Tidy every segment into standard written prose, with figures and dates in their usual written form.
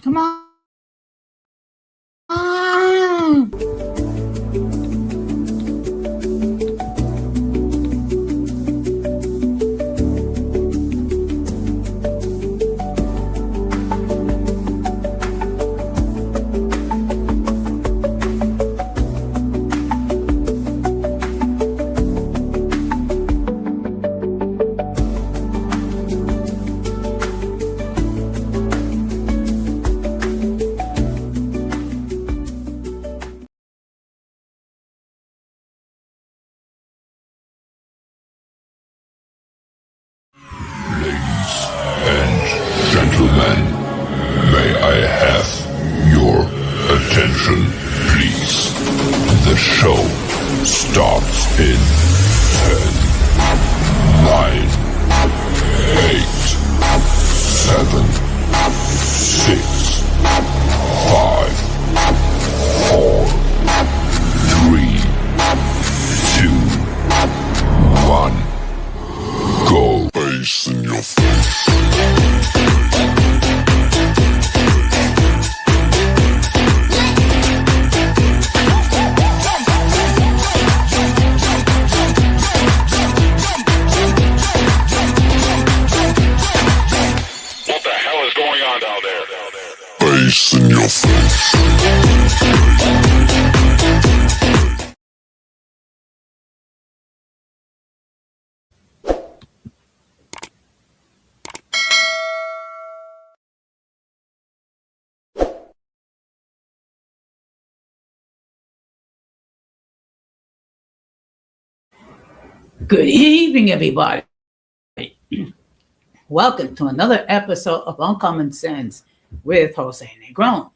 Come on. And gentlemen, may I have your attention, please? The show starts in 10, 9, 8, 7, 6, 5, 4, 3, 2, 1. Go. Bass in your face. What the hell is going on down there? Bass in your face. Good evening, everybody. Welcome to another episode of Uncommon Sense with Jose Negron.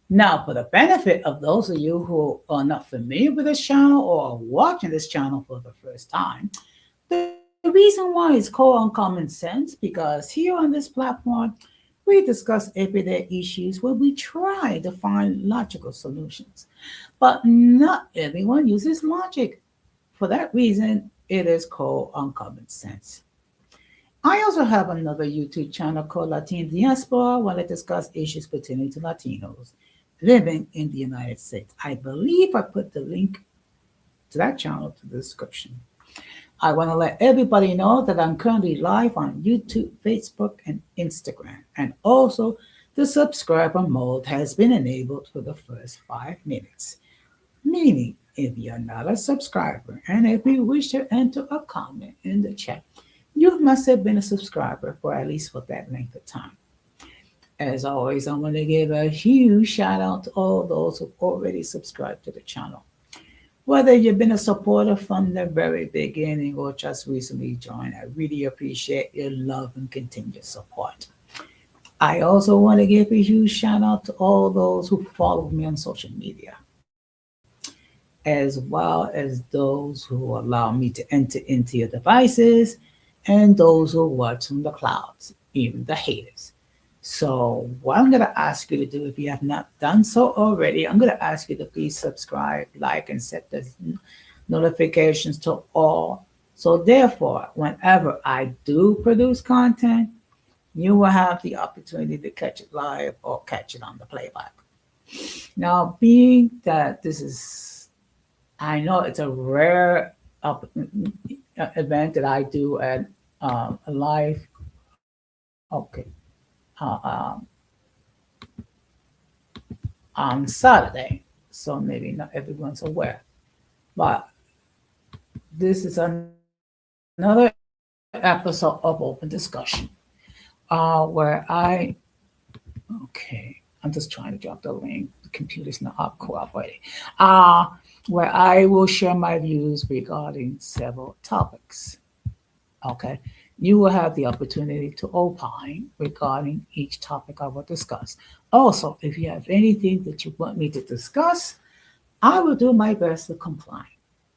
Now, for the benefit of those of you who are not familiar with this channel or are watching this channel for the first time, the reason why it's called Uncommon Sense because here on this platform, we discuss everyday issues where we try to find logical solutions. But not everyone uses logic. For that reason, it is called Uncommon Sense. I also have another YouTube channel called Latina Diaspora where I discuss issues pertaining to Latinos living in the United States. I believe I put the link to that channel to the description. I want to let everybody know that I'm currently live on YouTube, Facebook, and Instagram. And also, the subscriber mode has been enabled for the first 5 minutes. Meaning, if you're not a subscriber and if you wish to enter a comment in the chat, you must have been a subscriber for at least for that length of time. As always, I want to give a huge shout out to all those who've already subscribed to the channel. Whether you've been a supporter from the very beginning or just recently joined, I really appreciate your love and continued support. I also want to give a huge shout out to all those who follow me on social media, as well as those who allow me to enter into your devices and those who watch from the clouds, even the haters. So, what I'm going to ask you to do, if you have not done so already, I'm going to ask you to please subscribe, like, and set the notifications to all. So, therefore, whenever I do produce content, you will have the opportunity to catch it live or catch it on the playback. Now, being that this is, I know it's a rare event that I do at a live, okay, uh, um, on Saturday. So maybe not everyone's aware, but this is another episode of Open Discussion where I'm just trying to drop the link. The computer's not up cooperating. Uh, where I will share my views regarding several topics. Okay. You will have the opportunity to opine regarding each topic I will discuss. Also, if you have anything that you want me to discuss, I will do my best to comply.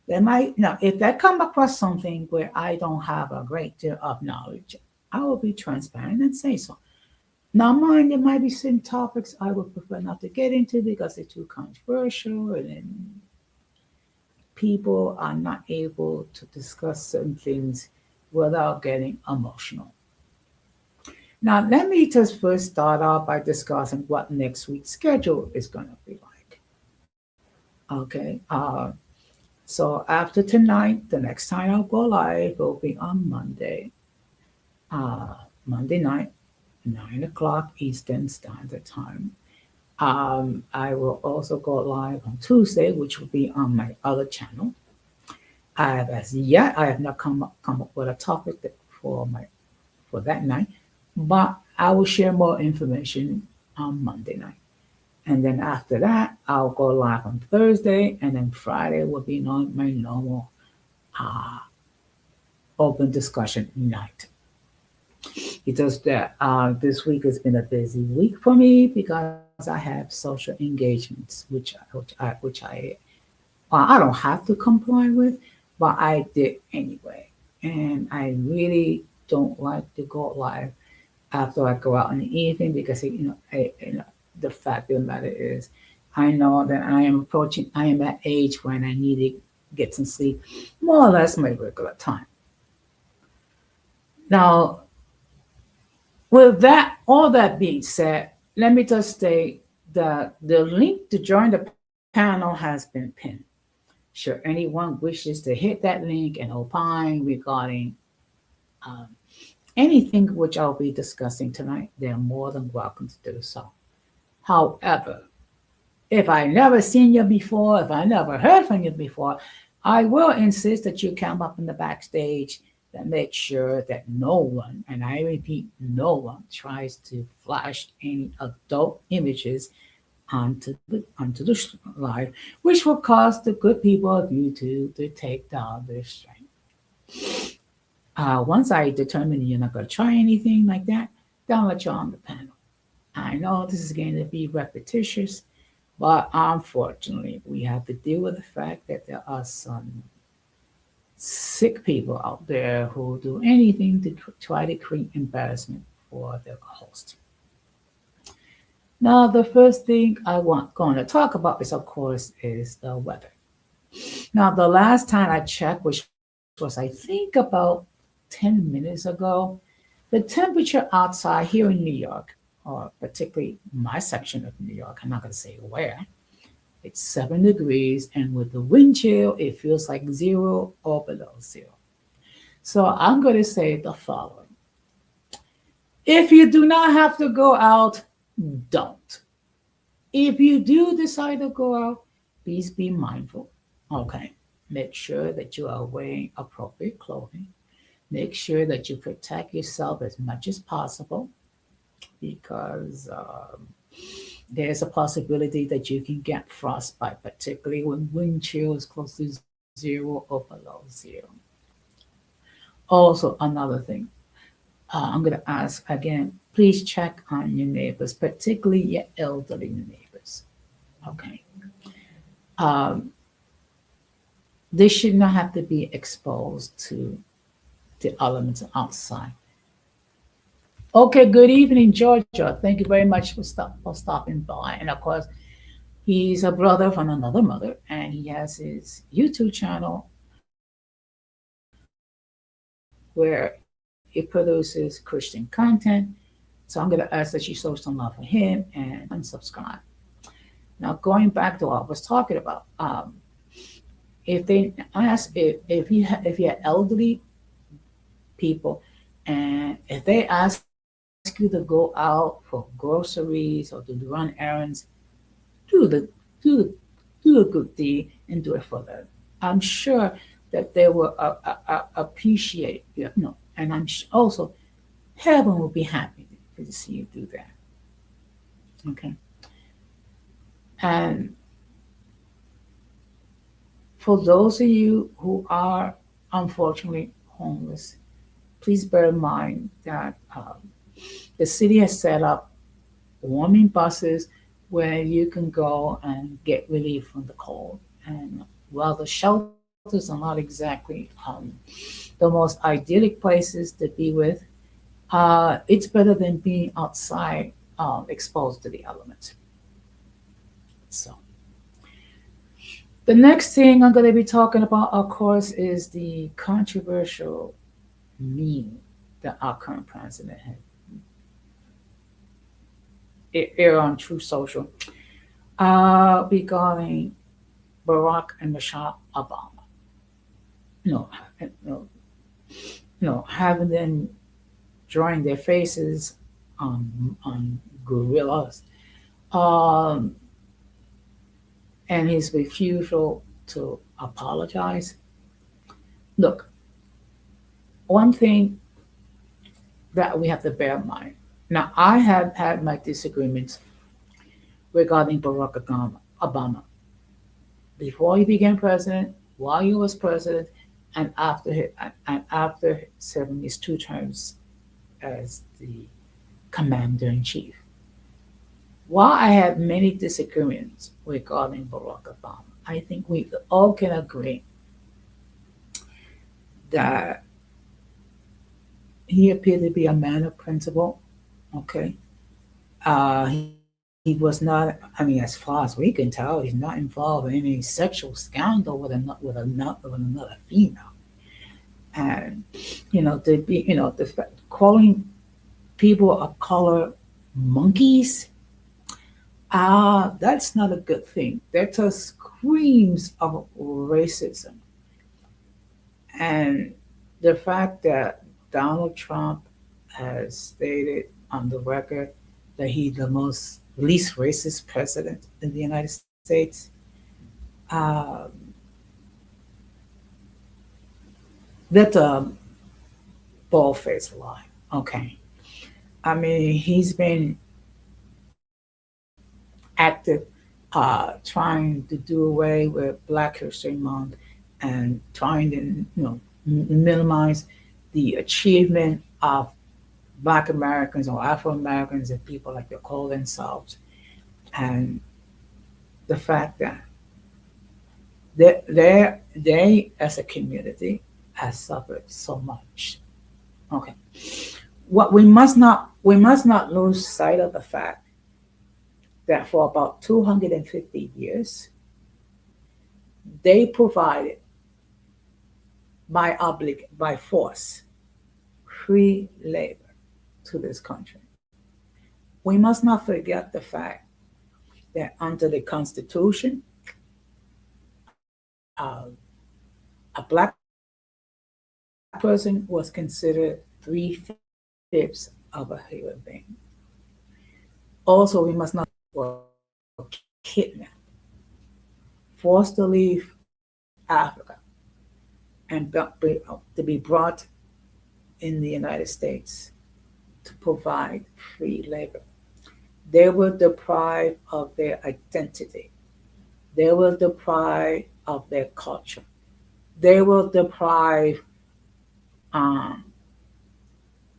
There might, now, if I come across something where I don't have a great deal of knowledge, I will be transparent and say so. Now, mind, there might be certain topics I would prefer not to get into because they're too controversial and then people are not able to discuss certain things without getting emotional. Now, let me just first start off by discussing what next week's schedule is going to be like. Okay. So after tonight, the next time I'll go live will be on Monday, uh, Monday night, 9 o'clock Eastern Standard Time. I will also go live on Tuesday, which will be on my other channel. I have not come up with a topic for my for that night, but I will share more information on Monday night. And then after that, I'll go live on Thursday, and then Friday will be my normal uh, open discussion night. It does that. This week has been a busy week for me because I have social engagements, I don't have to comply with, but I did anyway. And I really don't like to go live after I go out in the evening because the fact of the matter is, I know that I am at age when I need to get some sleep, more or less my regular time. Now, with that, all that being said, let me just say that the link to join the panel has been pinned. Should anyone wishes to hit that link and opine regarding um, anything which I'll be discussing tonight, they're more than welcome to do so. However, if I never seen you before, if I never heard from you before, I will insist that you come up in the backstage and make sure that no one, and I repeat, no one tries to flash any adult images onto the live, which will cause the good people of YouTube to take down their stream. Once I determine you're not going to try anything like that, then I'll let you on the panel. I know this is going to be repetitious, but unfortunately, we have to deal with the fact that there are some sick people out there who do anything to try to create embarrassment for their host. Now, the first thing I want going to talk about is, of course, is the weather. Now, the last time I checked, which was I think about 10 minutes ago, the temperature outside here in New York, or particularly my section of New York, I'm not going to say where, it's 7 degrees, and with the wind chill, it feels like zero or below zero. So I'm going to say the following: if you do not have to go out, don't. If you do decide to go out, please be mindful. Okay. Make sure that you are wearing appropriate clothing. Make sure that you protect yourself as much as possible because there's a possibility that you can get frostbite, particularly when wind chill is close to zero or below zero. Also, another thing, I'm going to ask again, please check on your neighbors, particularly your elderly neighbors. Okay. Um, they should not have to be exposed to the elements outside. Okay, good evening, Georgia. Thank you very much for stopping by. And of course, he's a brother from another mother, and he has his YouTube channel where he produces Christian content. So I'm going to ask that you show some love for him and unsubscribe. Now, going back to what I was talking about, if they ask if you're elderly people, and if they ask you to go out for groceries or to run errands, do do the do a good deed and do it for them. I'm sure that they will appreciate and also heaven will be happy to see you do that. Okay, and for those of you who are unfortunately homeless, please bear in mind that the city has set up warming buses where you can go and get relief from the cold. And while the shelters are not exactly the most idyllic places to be with, it's better than being outside exposed to the elements. So the next thing I'm going to be talking about, of course, is the controversial meme that our current president had air on True Social regarding Barack and Michelle Obama. You know, you know, having them drawing their faces on gorillas, um, and his refusal to apologize. Look, one thing that we have to bear in mind. Now, I have had my disagreements regarding Barack Obama before he became president, while he was president, and after serving his 2 terms as the commander in chief. While I have many disagreements regarding Barack Obama, I think we all can agree that he appeared to be a man of principle. Okay, he was not. I mean, as far as we can tell, he's not involved in any sexual scandal with another female. And to be, calling people of color monkeys, that's not a good thing. That just screams of racism. And the fact that Donald Trump has stated on the record that he's the most least racist president in the United States, um, that's a bald-faced lie. Okay, I mean he's been active, trying to do away with Black History Month and trying to minimize the achievement of Black Americans or Afro Americans and people like they call themselves, and the fact that they as a community has suffered so much. Okay, what we must not lose sight of the fact that for about 250 years they provided by force free labor to this country. We must not forget the fact that under the Constitution, uh, a black person was considered 3/5 of a human being. Also, we must not were kidnapped, forced to leave Africa, and to be brought in the United States to provide free labor. They were deprived of their identity. They were deprived of their culture. They were deprived um,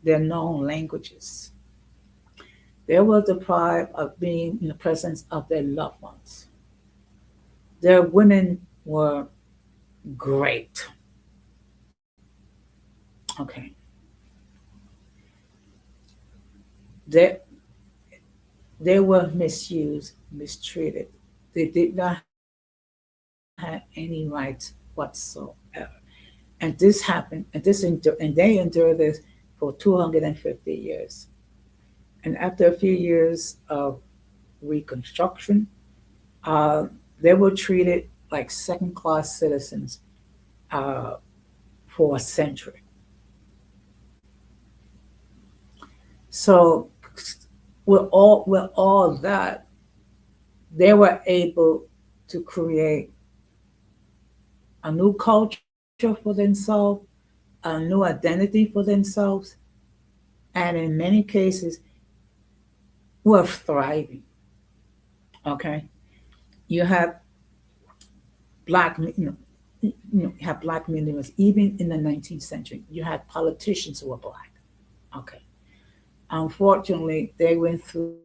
their known languages. They were deprived of being in the presence of their loved ones. Their women were great. Okay. They, they were misused, mistreated. They did not have any rights whatsoever. And this happened, and they endured this for 250 years. And after a few years of Reconstruction, uh, they were treated like second-class citizens uh, for a century. So, with all that, they were able to create a new culture for themselves, a new identity for themselves, and in many cases, were thriving. Okay, you have black, you have black millionaires even in the 19th century. You had politicians who were black. Okay, unfortunately, they went through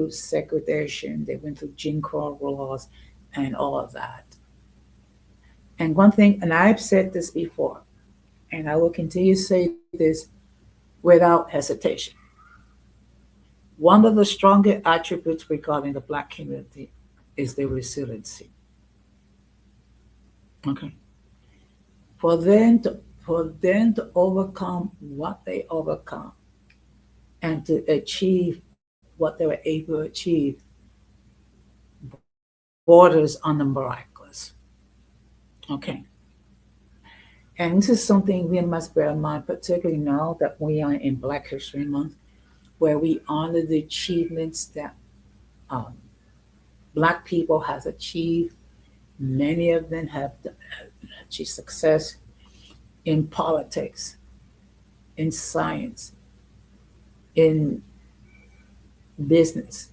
segregation, they went through Jim Crow laws, and all of that. And one thing, and I've said this before, and I will continue to say this without hesitation. One of the strongest attributes regarding the Black community is their resiliency. Okay, for them to overcome what they overcome and to achieve what they were able to achieve borders on the miraculous. Okay. And this is something we must bear in mind, particularly now that we are in Black History Month, where we honor the achievements that um, Black people has achieved. Many of them have achieved success in politics, in science, in business,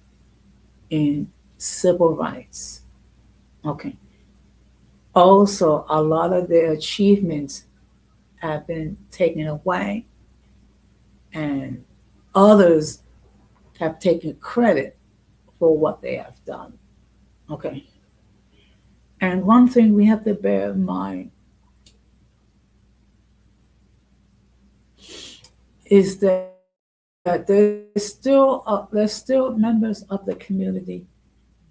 in civil rights. Okay. Also, a lot of their achievements have been taken away, and others have taken credit for what they have done. Okay. And one thing we have to bear in mind is that there's still members of the community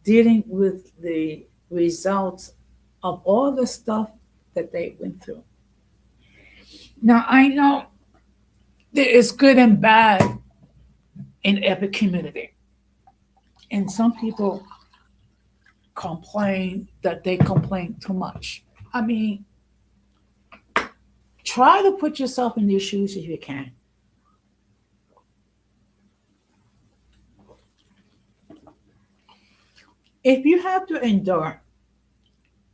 dealing with the results of all the stuff that they went through. Now I know there is good and bad in every community, and some people complain that they complain too much. I mean, try to put yourself in their shoes if you can. If you have to endure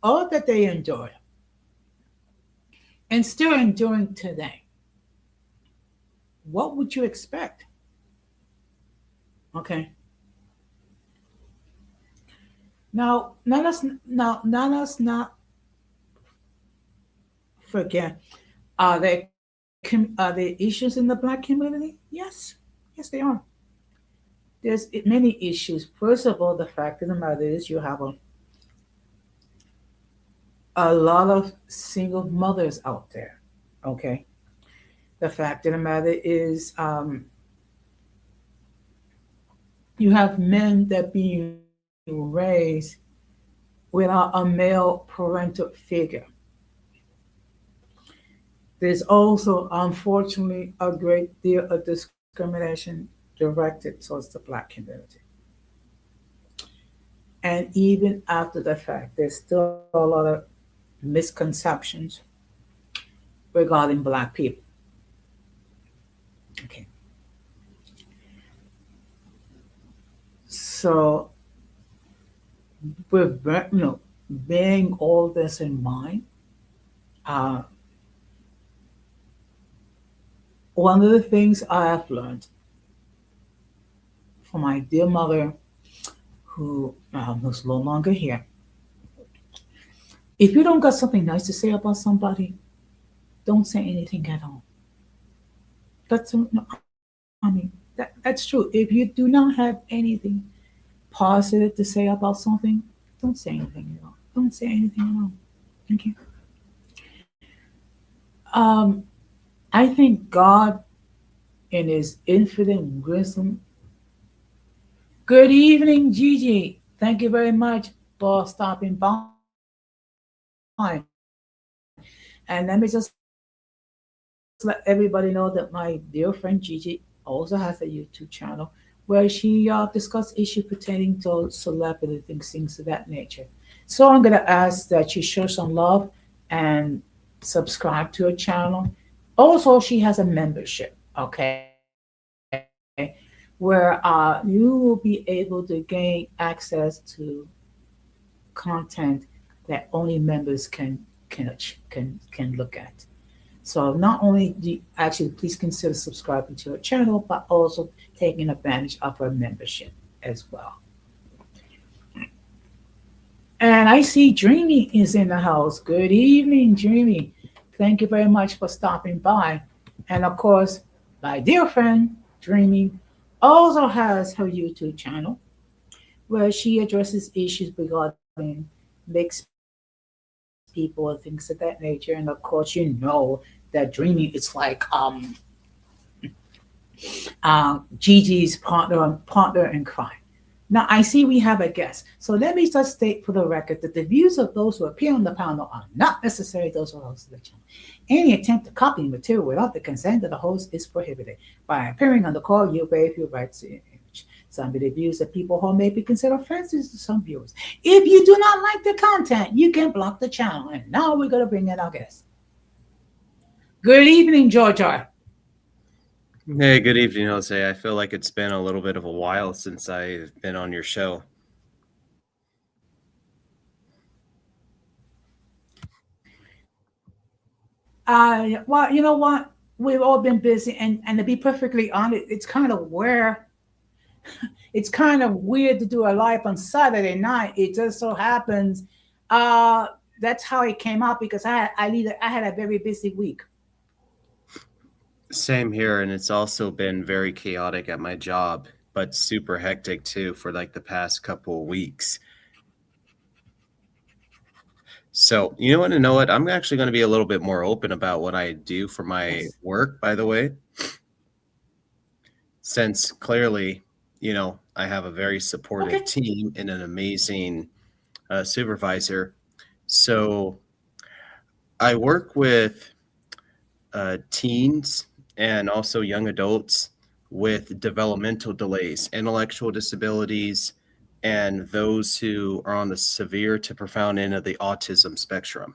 all that they endured and still enduring today, what would you expect? Okay. Now, let us not forget. Are there are there issues in the Black community? Yes, yes, they are. There's many issues. First of all, the fact of the matter is you have a lot of single mothers out there. Okay. The fact of the matter is you have men that being raised without a male parental figure. There's also, unfortunately, a great deal of discrimination directed towards the Black community. And even after the fact, there's still a lot of misconceptions regarding Black people. Okay. So, with bearing all this in mind, uh, one of the things I have learned from my dear mother, who's no longer here, if you don't got something nice to say about somebody, don't say anything at all. That's no, I mean that's true. If you do not have anything positive to say about something, don't say anything at all. Don't say anything at all. Okay. Um, I think God, in His infinite wisdom. Good evening, Gigi. Thank you very much for stopping by. And let me just let everybody know that my dear friend Gigi also has a YouTube channel where she discusses issues pertaining to celebrity things of that nature. So I'm going to ask that you show some love and subscribe to her channel. Also, she has a membership, okay, where you will be able to gain access to content that only members can look at. So not only do you, actually please consider subscribing to her channel, but also taking advantage of her membership as well. And I see Dreamy is in the house. Good evening, Dreamy. Thank you very much for stopping by. And of course, my dear friend Dreamy also has her YouTube channel where she addresses issues regarding mixed people and things of that nature. And of course, you know that Dreamy is like Gigi's partner in crime. Now, I see we have a guest. So let me just state for the record that the views of those who appear on the panel are not necessarily those of the host of the channel. Any attempt to copy material without the consent of the host is prohibited. By appearing on the call, you waive your rights to image. much. Some of the views that people hold may be considered offensive to some viewers. If you do not like the content, you can block the channel. And now we're going to bring in our guest. Good evening, Georgia. Hey, good evening, Jose. I feel like it's been a little bit of a while since I've been on your show. Well, you know what? We've all been busy, and to be perfectly honest, it's kind of weird to do a live on Saturday night. It just so happens, uh, that's how it came out because I had a very busy week. Same here, and it's also been very chaotic at my job, but super hectic too for like the past couple of weeks. So, you want to know what? I'm actually going to be a little bit more open about what I do for my Yes. work, by the way, since clearly, I have a very supportive Okay. team and an amazing supervisor. So, I work with teens and also young adults with developmental delays, intellectual disabilities, and those who are on the severe to profound end of the autism spectrum.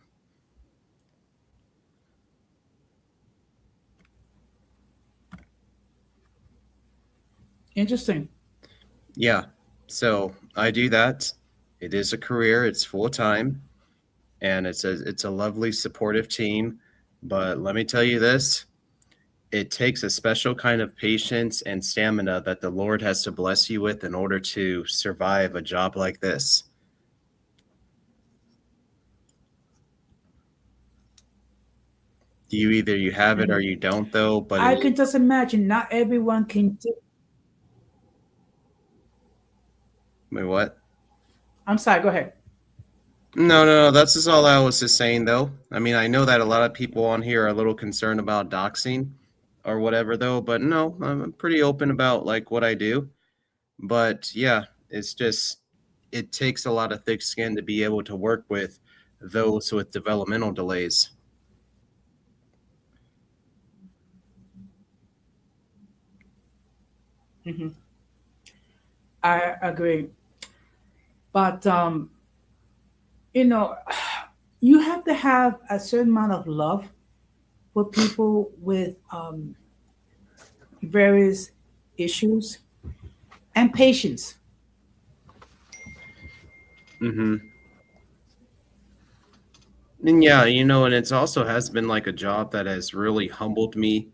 Interesting. Yeah, so I do that. It is a career, it's full time, and it's a lovely supportive team. But let me tell you this, it takes a special kind of patience and stamina that the Lord has to bless you with in order to survive a job like this. You have it or Mhm. you don't though, but I can just imagine not everyone can do. wait, what? I'm sorry, go ahead. No, that's just all I was just saying though. I mean, I know that a lot of people on here are a little concerned about doxing or whatever though, but no, I'm pretty open about like what I do. But yeah, it's just it takes a lot of thick skin to be able to work with those with developmental delays. Hmm. I agree. But you know, you have to have a certain amount of love for people with various issues and patience. Mm-hmm. And yeah, and it's also has been like a job that has really humbled me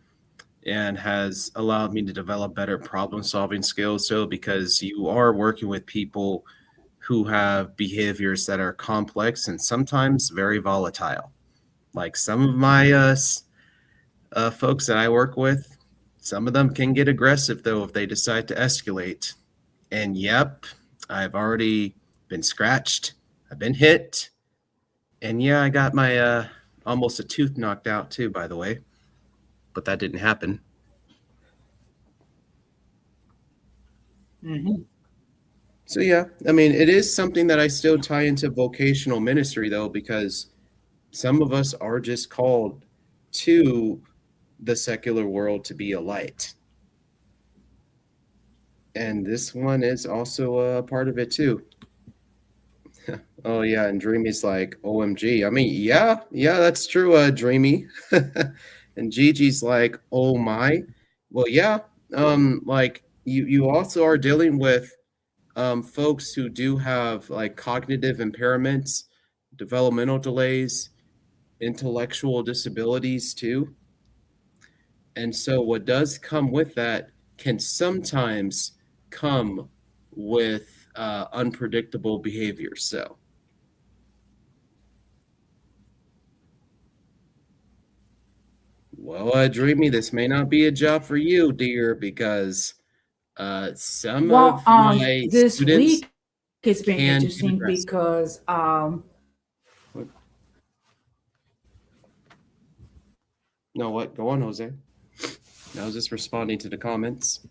and has allowed me to develop better problem solving skills. So, because you are working with people who have behaviors that are complex and sometimes very volatile. Like some of my folks that I work with, some of them can get aggressive though if they decide to escalate. And yep, I've already been scratched, I've been hit, and yeah, I got my almost a tooth knocked out too, by the way, but that didn't happen. Hmm. So yeah, I mean, it is something that I still tie into vocational ministry though, because some of us are just called to the secular world to be a light. And this one is also a part of it too. Oh yeah, and Dreamy's like, OMG. I mean, yeah, that's true, Dreamy. And Gigi's like, oh my. Well, yeah. Like you also are dealing with folks who do have like cognitive impairments, developmental delays, intellectual disabilities too. And so what does come with that can sometimes come with unpredictable behavior. So, well, Dreamy, this may not be a job for you, dear, because some Well, of my this students week it's been can get interesting aggressive. because What? No, what? Go on, Jose. I was just responding to the comments.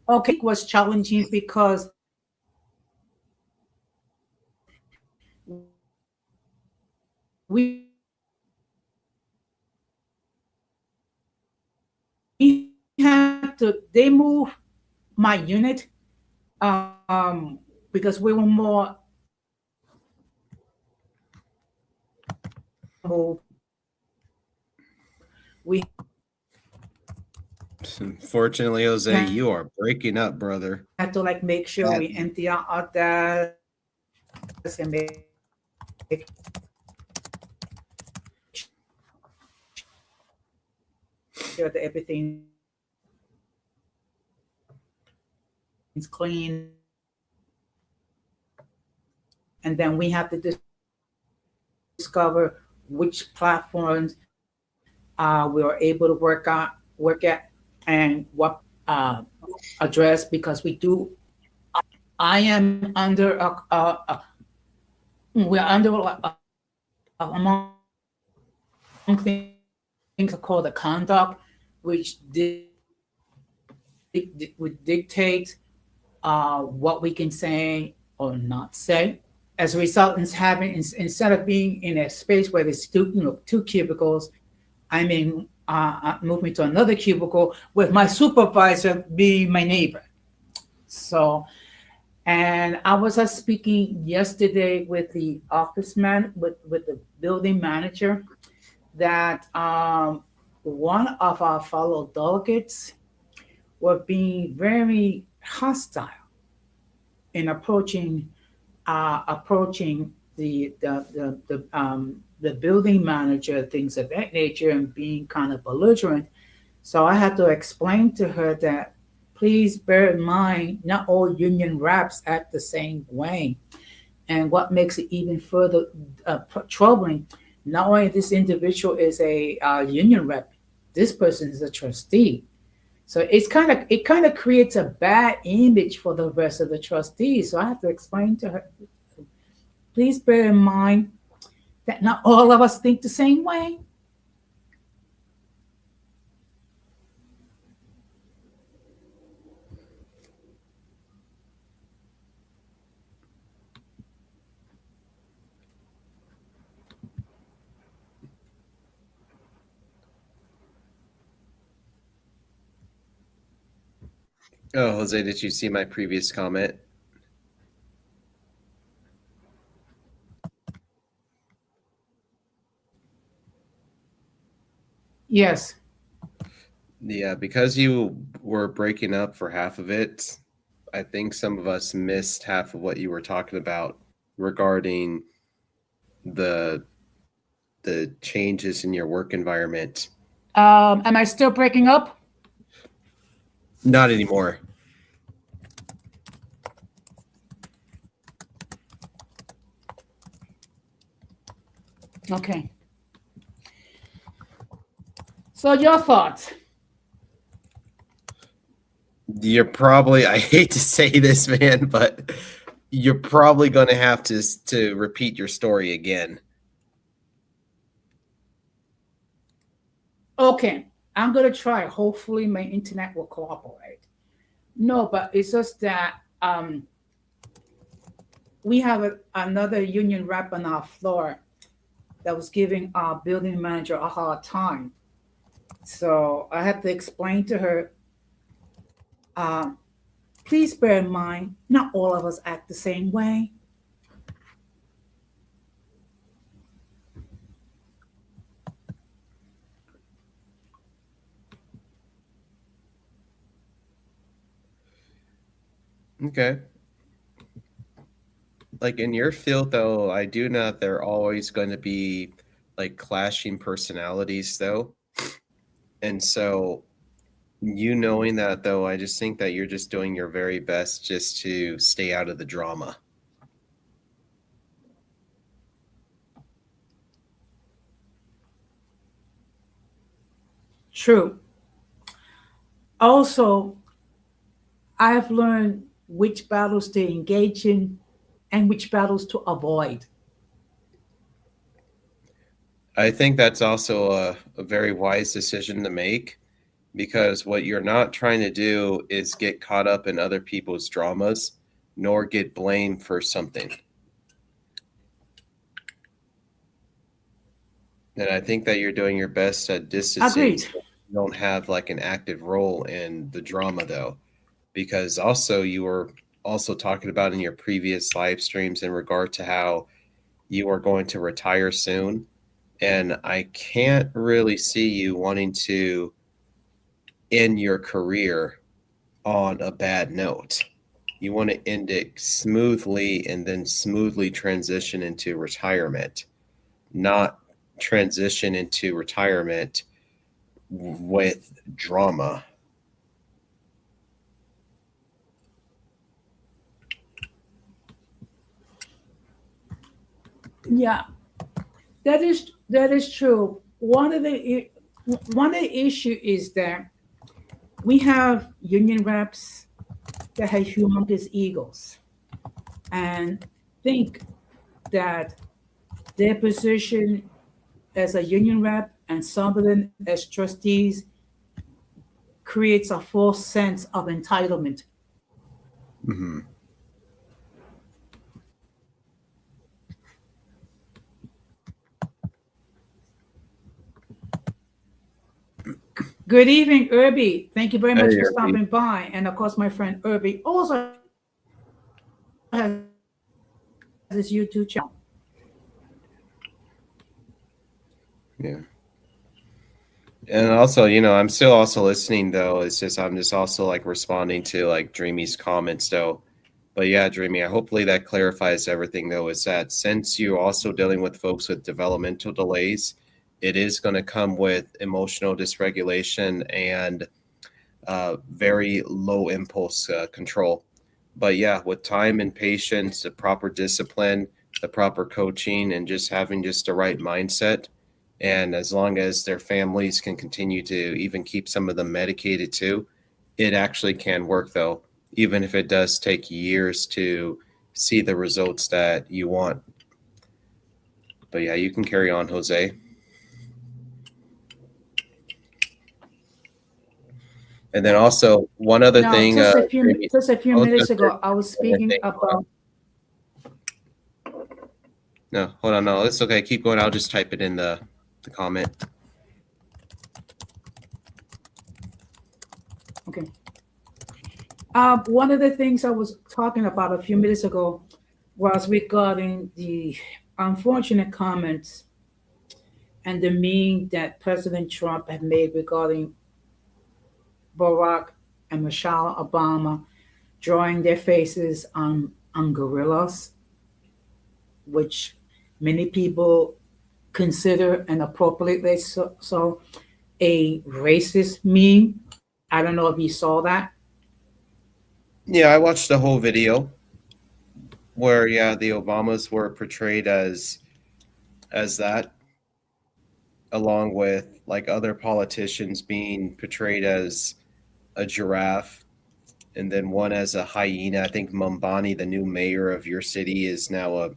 okay, was challenging because we they move my unit, um, because we were more moved. We Fortunately, Jose, had you are breaking up, brother. to like make sure That we empty out our desk and make sure that everything's clean. And then we have to discover which platforms we are able to work at, and what address, because we do. I am under we're under among things called the conduct, which would dictate what we can say or not say. As a result, instead of being in a space where there's two cubicles, I mean, move me to another cubicle with my supervisor being my neighbor. So, and I was speaking yesterday with the office man, with the building manager, that one of our fellow delegates were being very hostile in approaching the building manager, things of that nature, and being kind of belligerent. So I had to explain to her that please bear in mind, not all union reps act the same way. And what makes it even further troubling, not only this individual is a union rep, this person is a trustee. So it kind of creates a bad image for the rest of the trustees. So I have to explain to her, please bear in mind that not all of us think the same way. Oh, Jose, did you see my previous comment? Yes. Yeah, because you were breaking up for half of it, I think some of us missed half of what you were talking about regarding the the changes in your work environment. Am I still breaking up? Not anymore. Okay. So your thoughts? You're probably, I hate to say this, man, but you're probably going to have to repeat your story again. Okay, I'm gonna try. Hopefully, my internet will cooperate. No, but it's just that we have another union rep on our floor that was giving our building manager a hard time. So I had to explain to her, uh, please bear in mind, not all of us act the same way. Okay. Like in your field, though, I do know that there are always going to be like clashing personalities, though. And so, you knowing that, though, I just think that you're just doing your very best just to stay out of the drama. True. Also, I've learned which battles to engage in and which battles to avoid. I think that's also a very wise decision to make because what you're not trying to do is get caught up in other people's dramas nor get blamed for something. And I think that you're doing your best at distancing Agreed. you don't have like an active role in the drama though, because also you were also talking about in your previous live streams in regard to how you are going to retire soon. And I can't really see you wanting to end your career on a bad note. You want to end it smoothly and then smoothly transition into retirement, not transition into retirement with drama. Yeah, that is true. One of the issue is that we have union reps that have humongous egos and think that their position as a union rep and some of them as trustees creates a false sense of entitlement. Hmm. Good evening, Irby. Thank you very Hey, much for Irby. stopping by. And of course, my friend Irby also has his YouTube channel. Yeah. And also, I'm still also listening though. It's just I'm just also like responding to like Dreamy's comments though. But yeah, Dreamy, hopefully that clarifies everything though, is that since you're also dealing with folks with developmental delays, it is going to come with emotional dysregulation and very low impulse control. But yeah, with time and patience, the proper discipline, the proper coaching, and just having just the right mindset, and as long as their families can continue to even keep some of them medicated too, it actually can work though, even if it does take years to see the results that you want. But yeah, you can carry on, Jose. And then also one other Now, thing, Jamie, just a few I was going minutes to say ago, I was one more speaking thing. about. No, hold on. No, it's okay. Keep going. I'll just type it in the comment. Okay. One of the things I was talking about a few minutes ago was regarding the unfortunate comments and the meme that President Trump had made regarding Barack and Michelle Obama drawing their faces on gorillas, which many people consider and appropriately so a racist meme. I don't know if you saw that. Yeah, I watched the whole video where yeah, the Obamas were portrayed as that, along with like other politicians being portrayed as a giraffe, and then one as a hyena. I think Mumbani, the new mayor of your city, is now a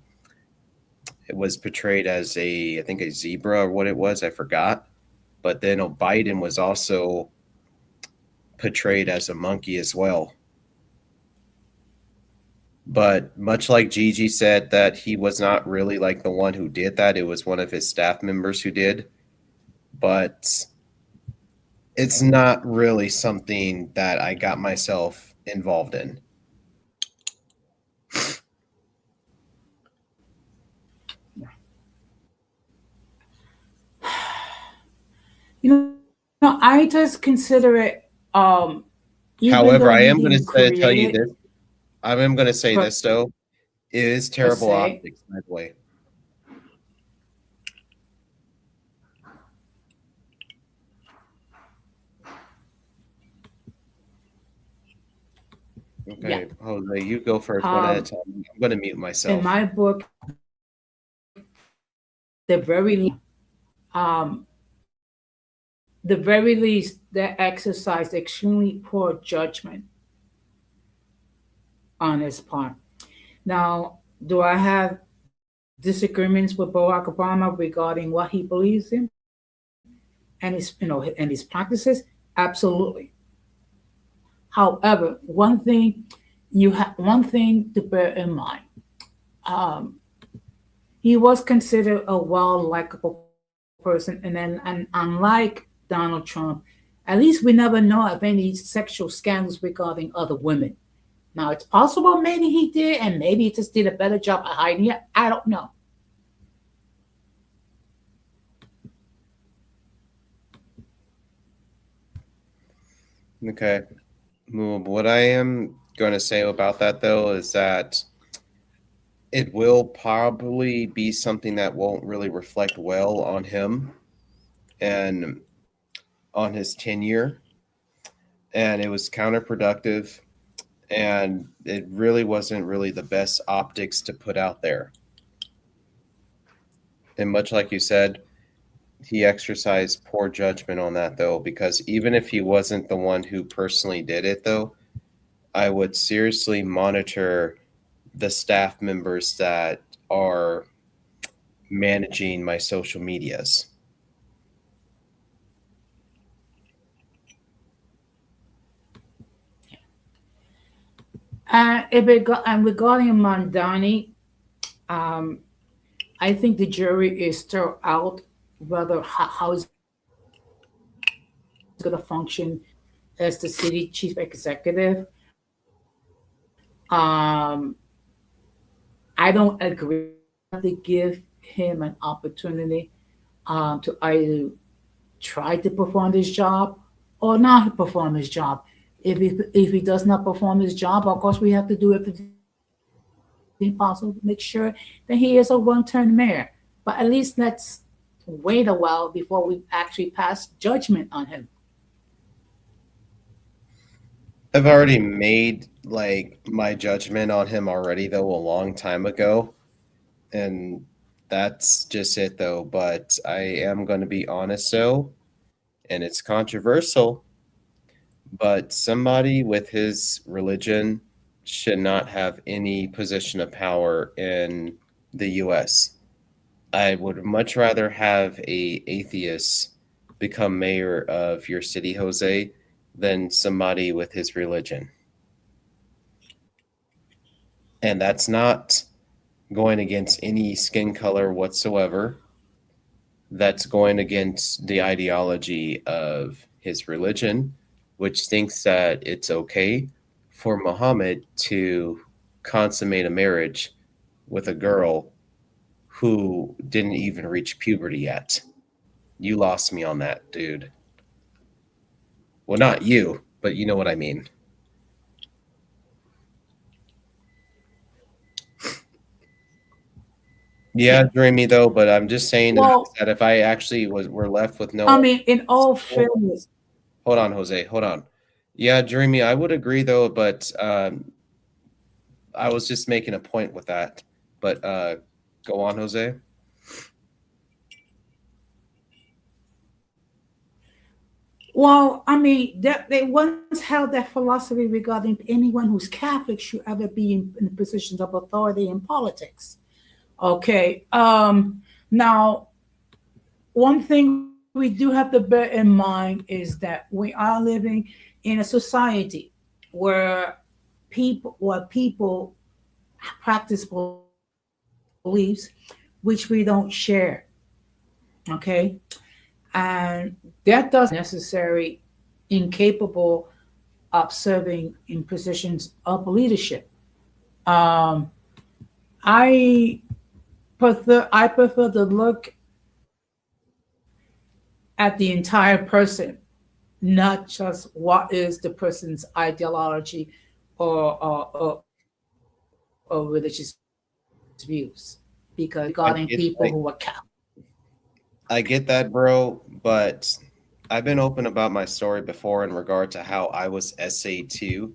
it was portrayed as a I think a zebra or what it was, I forgot. But then Biden was also portrayed as a monkey as well. But much like Gigi said that he was not really like the one who did that, it was one of his staff members who did. But it's not really something that I got myself involved in. You I just consider it, even However, though I you am going didn't to tell create you it this. I am going to say per, this though. It is per terrible se. optics, by the way. Yeah. Okay, Jose, you go first one at a Um, time. I'm going to mute in myself. my book, the very um, the very least, they exercised extremely poor judgment on his part. Now, do I have disagreements with Barack Obama regarding what he believes in and his practices? Absolutely. However, one thing to bear in mind. Um, he was considered a well likable person, and unlike Donald Trump, At least we never know of any sexual scandals regarding other women. Now, it's possible maybe he did, and maybe he just did a better job at hiding it. I don't know. Okay. Well, what I am going to say about that, though, is that it will probably be something that won't really reflect well on him and on his tenure. And it was counterproductive. And it really wasn't really the best optics to put out there. And much like you said, he exercised poor judgment on that, though, because even if he wasn't the one who personally did it, though, I would seriously monitor the staff members that are managing my social medias. And regarding Mandani, um, I think the jury is still out whether how it's going to function as the city chief executive. Um, I don't agree to give him an opportunity to either try to perform his job or not perform his job. If he does not perform his job, of course, we have to do everything possible to make sure that he is a one-term mayor. But at least let's wait a while before we actually pass judgment on him. I've already made like my judgment on him already, though, a long time ago. And that's just it, though. But I am going to be honest, so, and it's controversial, but somebody with his religion should not have any position of power in the US. I would much rather have a atheist become mayor of your city, Jose, than somebody with his religion. And that's not going against any skin color whatsoever. That's going against the ideology of his religion, which thinks that it's okay for Muhammad to consummate a marriage with a girl who didn't even reach puberty yet. You lost me on that, dude. Well, not you, but you know what I mean. Yeah, dreamy though, but I'm just saying Well, that if I actually were left with I no, mean, in all fairness, hold on, Jose, hold on. Yeah, dreamy, I would agree though, but I was just making a point with that. But go on, Jose. well, I mean, that they once held that philosophy regarding anyone who's Catholic should ever be in positions of authority in politics. Okay. Now, one thing we do have to bear in mind is that we are living in a society where people practice beliefs which we don't share. Okay. And that does necessary incapable of serving in positions of leadership. Um, I I prefer to look at the entire person, not just what is the person's ideology or religious views. Because I regarding get people who are Catholic. I get that, bro, but I've been open about my story before in regard to how I was SA2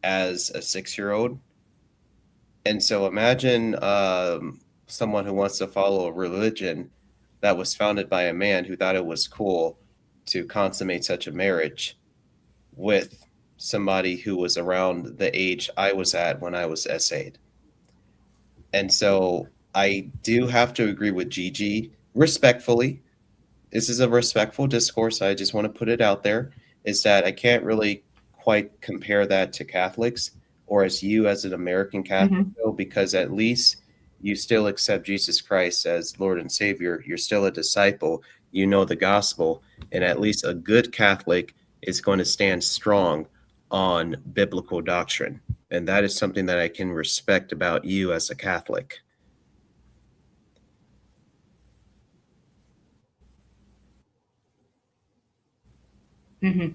as a 6-year-old. And so imagine someone who wants to follow a religion that was founded by a man who thought it was cool to consummate such a marriage with somebody who was around the age I was at when I was SA'd. And so I do have to agree with Gigi respectfully. This is a respectful discourse. I just want to put it out there is that I can't really quite compare that to Catholics or as you as an American Catholic, Mhm. though, because at least you still accept Jesus Christ as Lord and Savior. You're still a disciple. you know the gospel, and at least a good Catholic is going to stand strong on biblical doctrine. And that is something that I can respect about you as a Catholic. Hmm.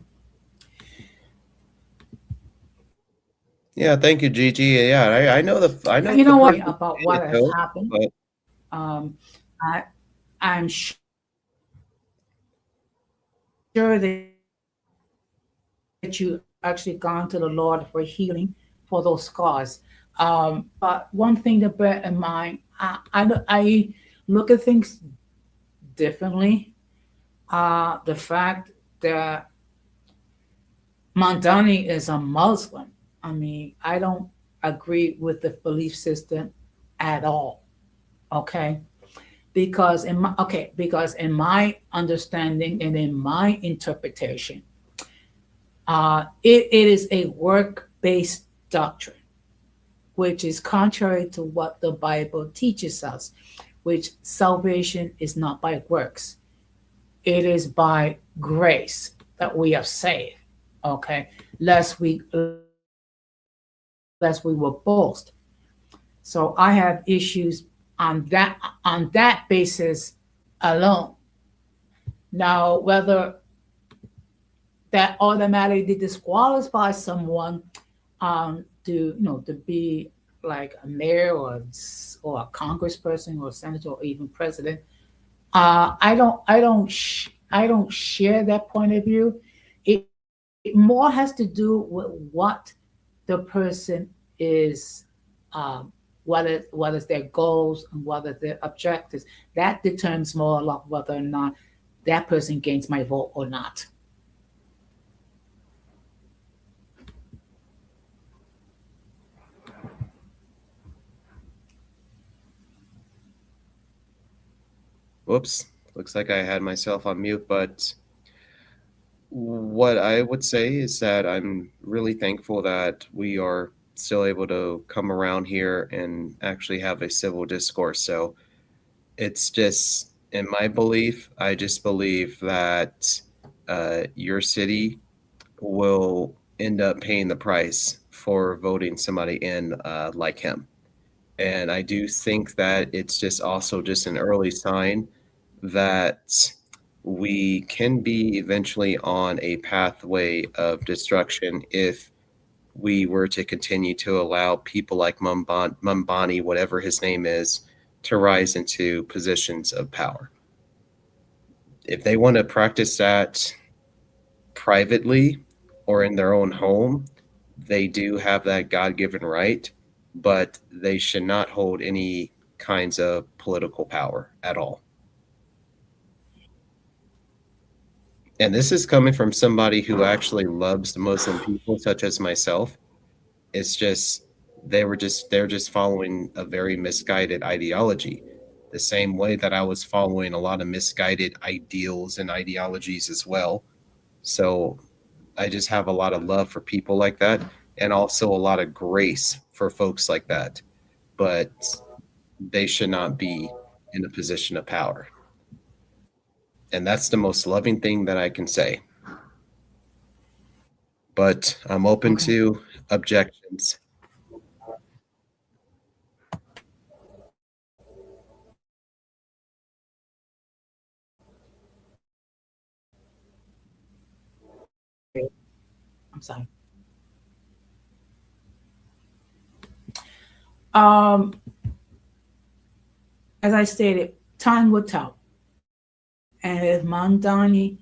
Yeah, thank you, Gigi. Yeah, I know You the know what person about in what it has though, happened? but Um, I I'm sure that you actually gone to the Lord for healing for those scars. But one thing to bear in mind, I look at things differently. The fact that Mondani is a Muslim, I mean, I don't agree with the belief system at all. Okay, because in my understanding and in my interpretation, it is a work-based doctrine, which is contrary to what the Bible teaches us, which salvation is not by works. It is by grace that we are saved. Okay, lest we will boast. So I have issues on that basis alone. Now, whether that automatically disqualifies someone to to be like a mayor or a congressperson or a senator or even president. I don't share that point of view. It more has to do with what the person is, um, what is their goals and what are their objectives. That determines more like whether or not that person gains my vote or not. whoops, looks like I had myself on mute. But what I would say is that I'm really thankful that we are still able to come around here and actually have a civil discourse. So it's just, in my belief, I just believe that your city will end up paying the price for voting somebody in like him. And I do think that it's just also just an early sign that we can be eventually on a pathway of destruction if we were to continue to allow people like Mumbani, whatever his name is, to rise into positions of power. If they want to practice that privately or in their own home, they do have that God given right, but they should not hold any kinds of political power at all. And this is coming from somebody who actually loves Muslim people, such as myself. It's just they're just following a very misguided ideology, the same way that I was following a lot of misguided ideals and ideologies as well. So I just have a lot of love for people like that, and also a lot of grace for folks like that. But they should not be in a position of power. And that's the most loving thing that I can say. But I'm open Okay. to objections. I'm sorry. Um, as I stated, time will tell. And if Mandani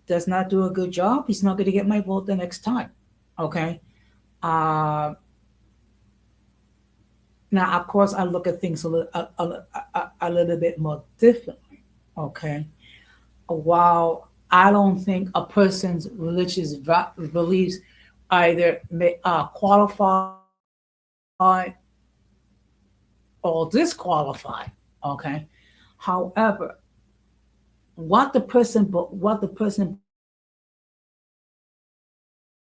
does not do a good job, he's not going to get my vote the next time. Okay. Uh, Now, of course, I look at things a little bit more differently. Okay. While I don't think a person's religious beliefs either may qualify or disqualify. Okay. However, what the person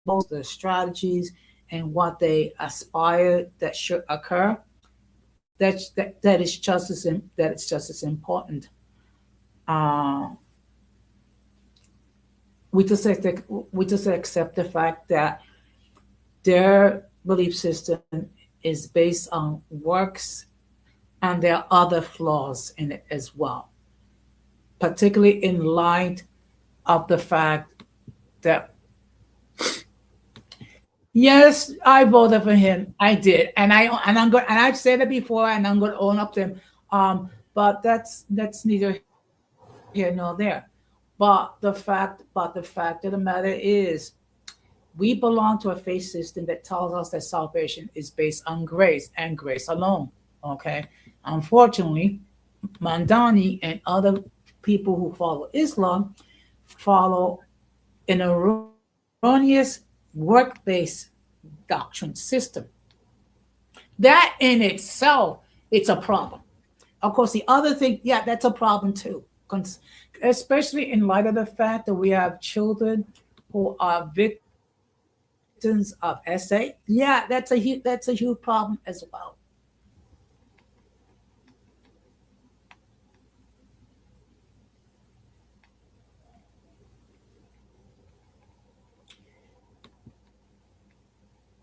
both the strategies and what they aspire that should occur, that is just as important. Uh, we just accept the fact that their belief system is based on works, and there are other flaws in it as well, particularly in light of the fact that yes, I voted for him. I did, and I've said it before, and I'm going to own up to him. But that's neither here nor there. But the fact of the matter is, we belong to a faith system that tells us that salvation is based on grace and grace alone. Okay, unfortunately, Mandani and other people who follow Islam follow an erroneous work-based doctrine system. That in itself, it's a problem. Of course, the other thing, yeah, that's a problem too, especially in light of the fact that we have children who are victims of SA. Yeah, that's a huge problem as well.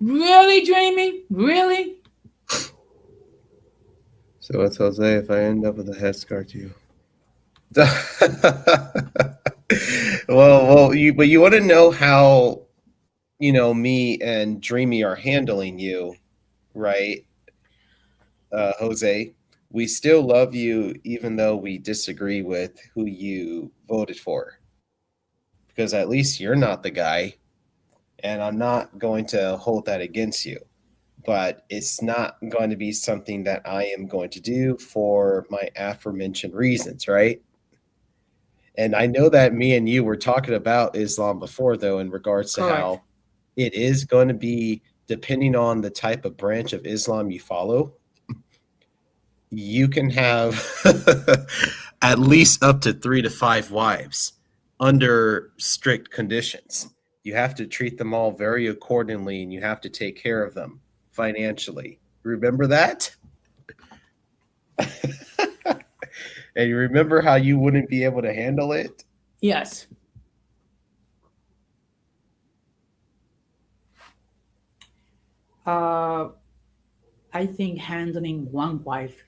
Really, Dreamy? Really? So it's Jose if I end up with a head scar too. But you want to know how me and Dreamy are handling you, right, Jose? We still love you, even though we disagree with who you voted for, because at least you're not the guy, and I'm not going to hold that against you. But it's not going to be something that I am going to do for my aforementioned reasons, right? And I know that me and you were talking about Islam before, though, in regards to Correct. how it is going to be depending on the type of branch of Islam you follow. You can have at least up to 3 to 5 wives under strict conditions. You have to treat them all very accordingly, and you have to take care of them financially. Remember that? And you remember how you wouldn't be able to handle it? Yes. Uh, I think handling one wife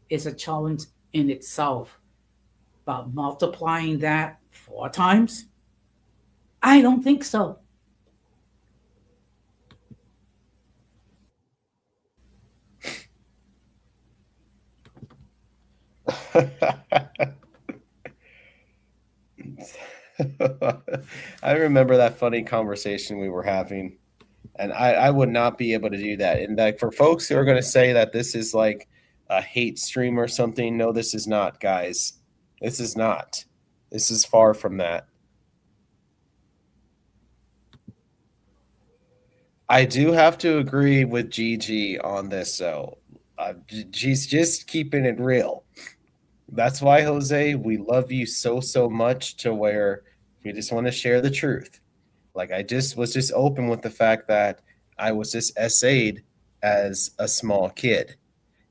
is a challenge in itself, but multiplying that 4 times, I don't think so. I remember that funny conversation we were having, and I would not be able to do that. And like for folks who are going to say that this is like a hate stream or something, no, this is not, guys. This is not. This is far from that. I do have to agree with Gigi on this, though. She's just keeping it real. That's why, Jose, we love you so, so much to where we just want to share the truth. Like I just was just open with the fact that I was just essayed as a small kid.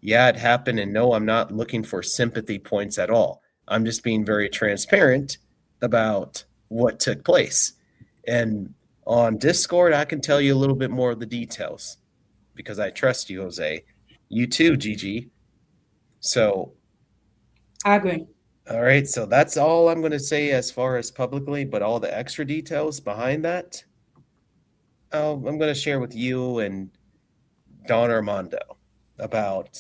Yeah, it happened, and no, I'm not looking for sympathy points at all. I'm just being very transparent about what took place. And on Discord, I can tell you a little bit more of the details because I trust you, Jose. You too, Gigi. So, I agree. all right. So that's all I'm going to say as far as publicly, but all the extra details behind that, I'm going to share with you and Don Armando about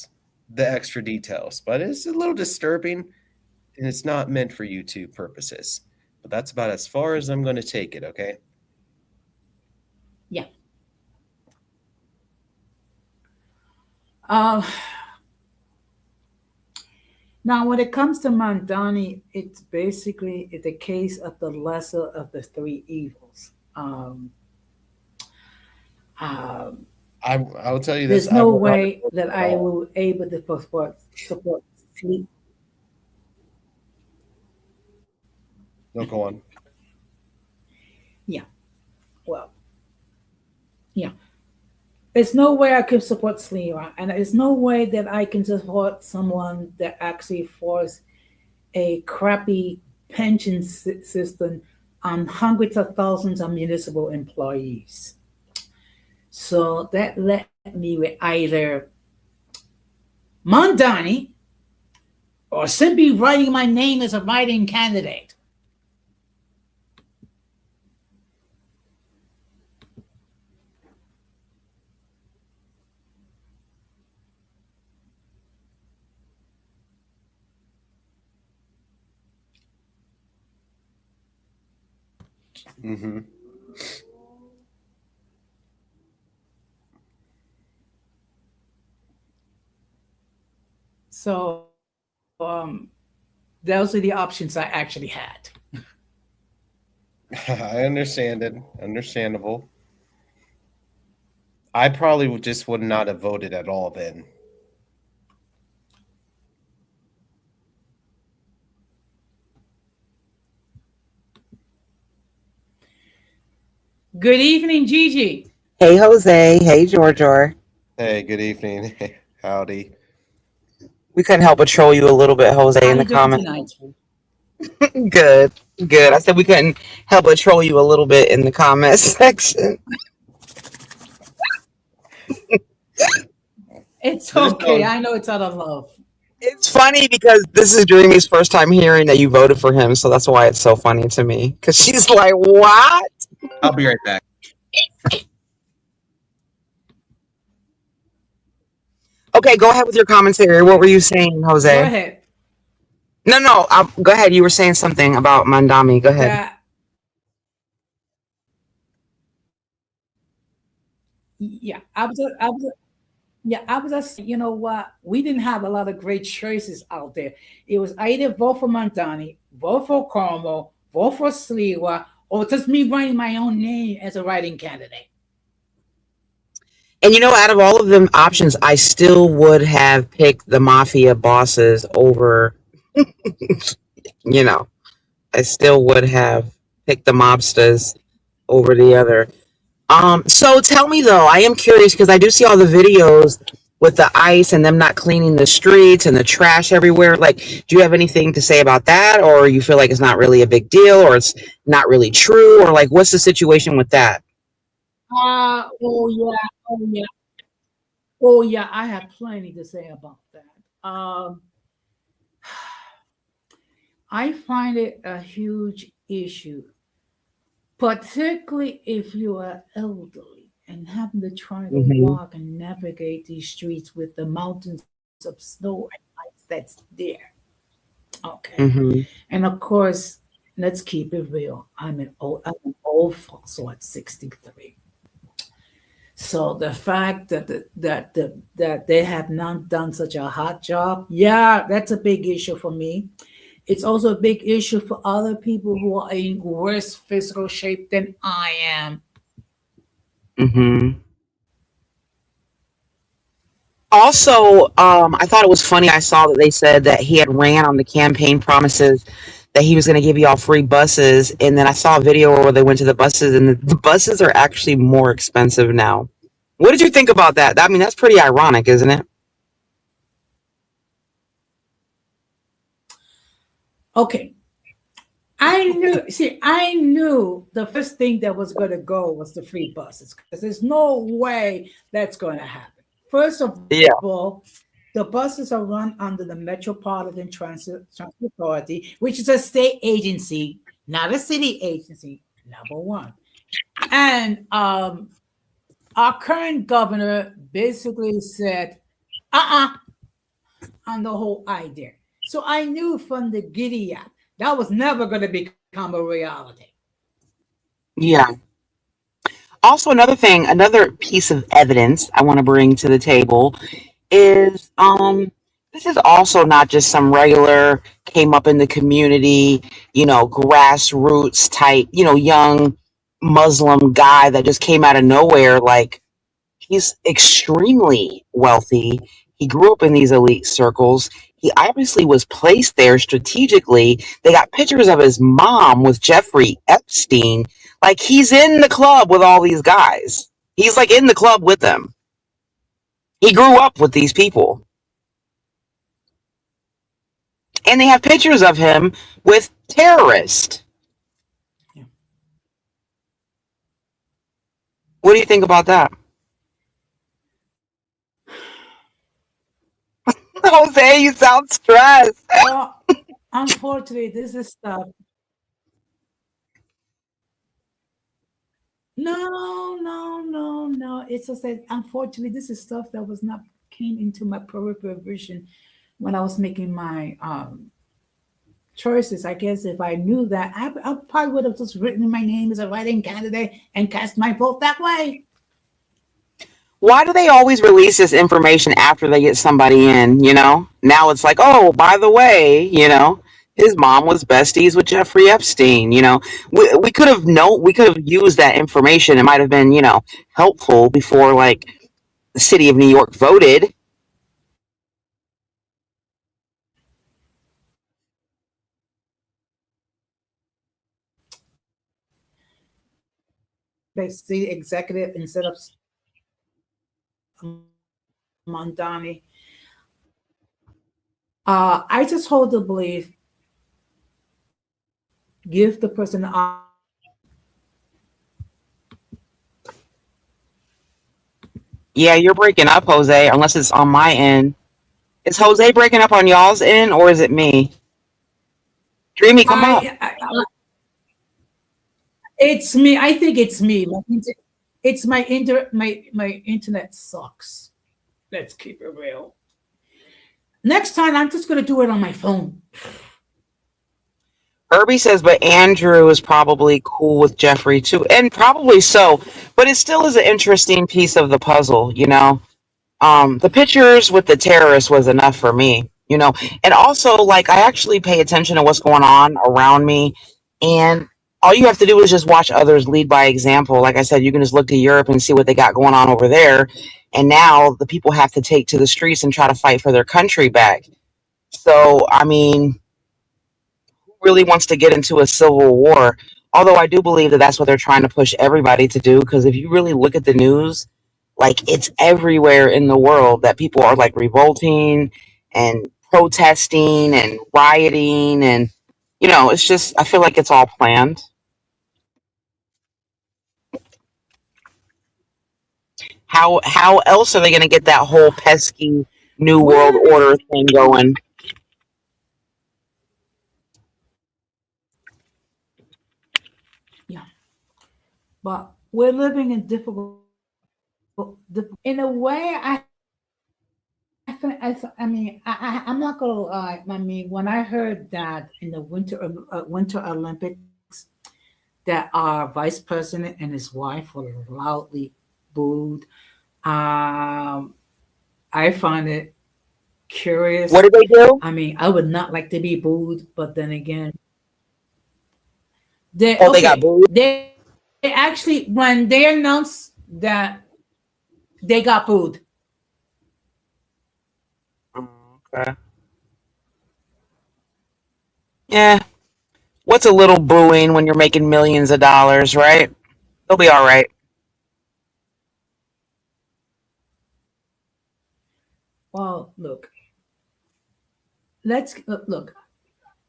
the extra details. But it's a little disturbing, and it's not meant for YouTube purposes. But that's about as far as I'm going to take it, okay? Yeah. Uh, Now, when it comes to Mandani, it's basically the case of the lesser of the three evils. Um, I'll tell you this. there's I no will not way endorse that it at I all. will able to support sleep. No, go on. Yeah, well, yeah. There's no way I can support Slira, and there's no way that I can support someone that actually forced a crappy pension system hundreds of thousands of municipal employees. So that left me with either Mondani or simply writing my name as a writing candidate. Mm-hmm. So those are the options I actually had. I understand it. Understandable. I probably just would not have voted at all then. Good evening, Gigi. Hey Jose, hey Georgia. Hey, good evening. Howdy. We couldn't help but troll you a little bit, Jose, How in the you doing comment tonight? section. Good, good. I said we couldn't help but troll you a little bit in the comment section. It's There's okay. no I know it's out of love. It's funny because this is Dreamy's first time hearing that you voted for him, so that's why it's so funny to me. Because she's like, "What?" I'll be right back. Okay, go ahead with your commentary. What were you saying, Go Jose? ahead. No, go ahead. You were saying something about Mandami. Go ahead. That yeah, I was just you know what? We didn't have a lot of great choices out there. It was either vote for Montani, vote for Carmel, vote for Sliwa, or just me writing my own name as a writing candidate. And out of all of them options, I still would have picked the mafia bosses over. You know, I still would have picked the mobsters over the other. So tell me though, I am curious because I do see all the videos with the ice and them not cleaning the streets and the trash everywhere. Like, do you have anything to say about that, or you feel like it's not really a big deal, or it's not really true, or like, what's the situation with that? Oh yeah, oh yeah, oh yeah. I have plenty to say about that. I find it a huge issue, particularly if you are elderly and having to try to Hmm. walk and navigate these streets with the mountains of snow and ice that's there. Okay. Hmm. And of course, let's keep it real. I'm an old fossil at 63. So the fact that they have not done such a hot job, yeah, that's a big issue for me. It's also a big issue for other people who are in worse physical shape than I am. Hmm. Also, I thought it was funny. I saw that they said that he had ran on the campaign promises that he was going to give you all free buses, and then I saw a video where they went to the buses, and the buses are actually more expensive now. What did you think about that? I mean, that's pretty ironic, isn't it? Okay. I knew the first thing that was going to go was the free buses because there's no way that's going to happen. First of Yeah. all, the buses are run under the Metropolitan Transit Authority, which is a state agency, not a city agency, number one. And our current governor basically said, uh on the whole idea. So I knew from the giddy up that was never going to become a reality. Yeah. Also, another thing, another piece of evidence I want to bring to the table is this is also not just some regular came up in the community, grassroots type, young Muslim guy that just came out of nowhere. Like, he's extremely wealthy. He grew up in these elite circles. He obviously was placed there strategically. They got pictures of his mom with Jeffrey Epstein. Like, he's in the club with all these guys. He's like in the club with them. He grew up with these people. And they have pictures of him with terrorists. What do you think about that? Jose, you sound stressed. Well, unfortunately, this is stuff. No, no, no, no. It's just that unfortunately, this is stuff that was not came into my peripheral vision when I was making my choices. I guess if I knew that, I probably would have just written my name as a writing candidate and cast my vote that way. Why do they always release this information after they get somebody in? Now it's like, oh, by the way, his mom was besties with Jeffrey Epstein. We could have used that information. It might have been helpful before like the city of New York voted. They see executive instead of Mondani. I just hold the belief, give the person the Yeah, you're breaking up, Jose, unless it's on my end. Is Jose breaking up on y'all's end or is it me? Dreamy, come up. It's me. I think it's me. It's my internet sucks. Let's keep it real. Next time, I'm just gonna do it on my phone. Herbie says, but Andrew is probably cool with Jeffrey too. And probably so. But it still is an interesting piece of the puzzle. The pictures with the terrorists was enough for me. And also, like, I actually pay attention to what's going on around me. And all you have to do is just watch others lead by example. Like I said, you can just look to Europe and see what they got going on over there. And now the people have to take to the streets and try to fight for their country back. So, I mean, really wants to get into a civil war. Although I do believe that that's what they're trying to push everybody to do. Because if you really look at the news, like it's everywhere in the world that people are like revolting and protesting and rioting. And, it's just, I feel like it's all planned. How else are they going to get that whole pesky New World Order thing going? Yeah, but we're living in difficult. In a way, I mean, I'm not gonna lie. I mean, when I heard that in the Winter Olympics, that our vice president and his wife were loudly booed, I find it curious. What did they do? I mean, I would not like to be booed, but then again, They got booed? They actually, when they announced that they got booed. Okay. Yeah. What's a little booing when you're making millions of dollars, right? They'll be all right. Well, look. Look.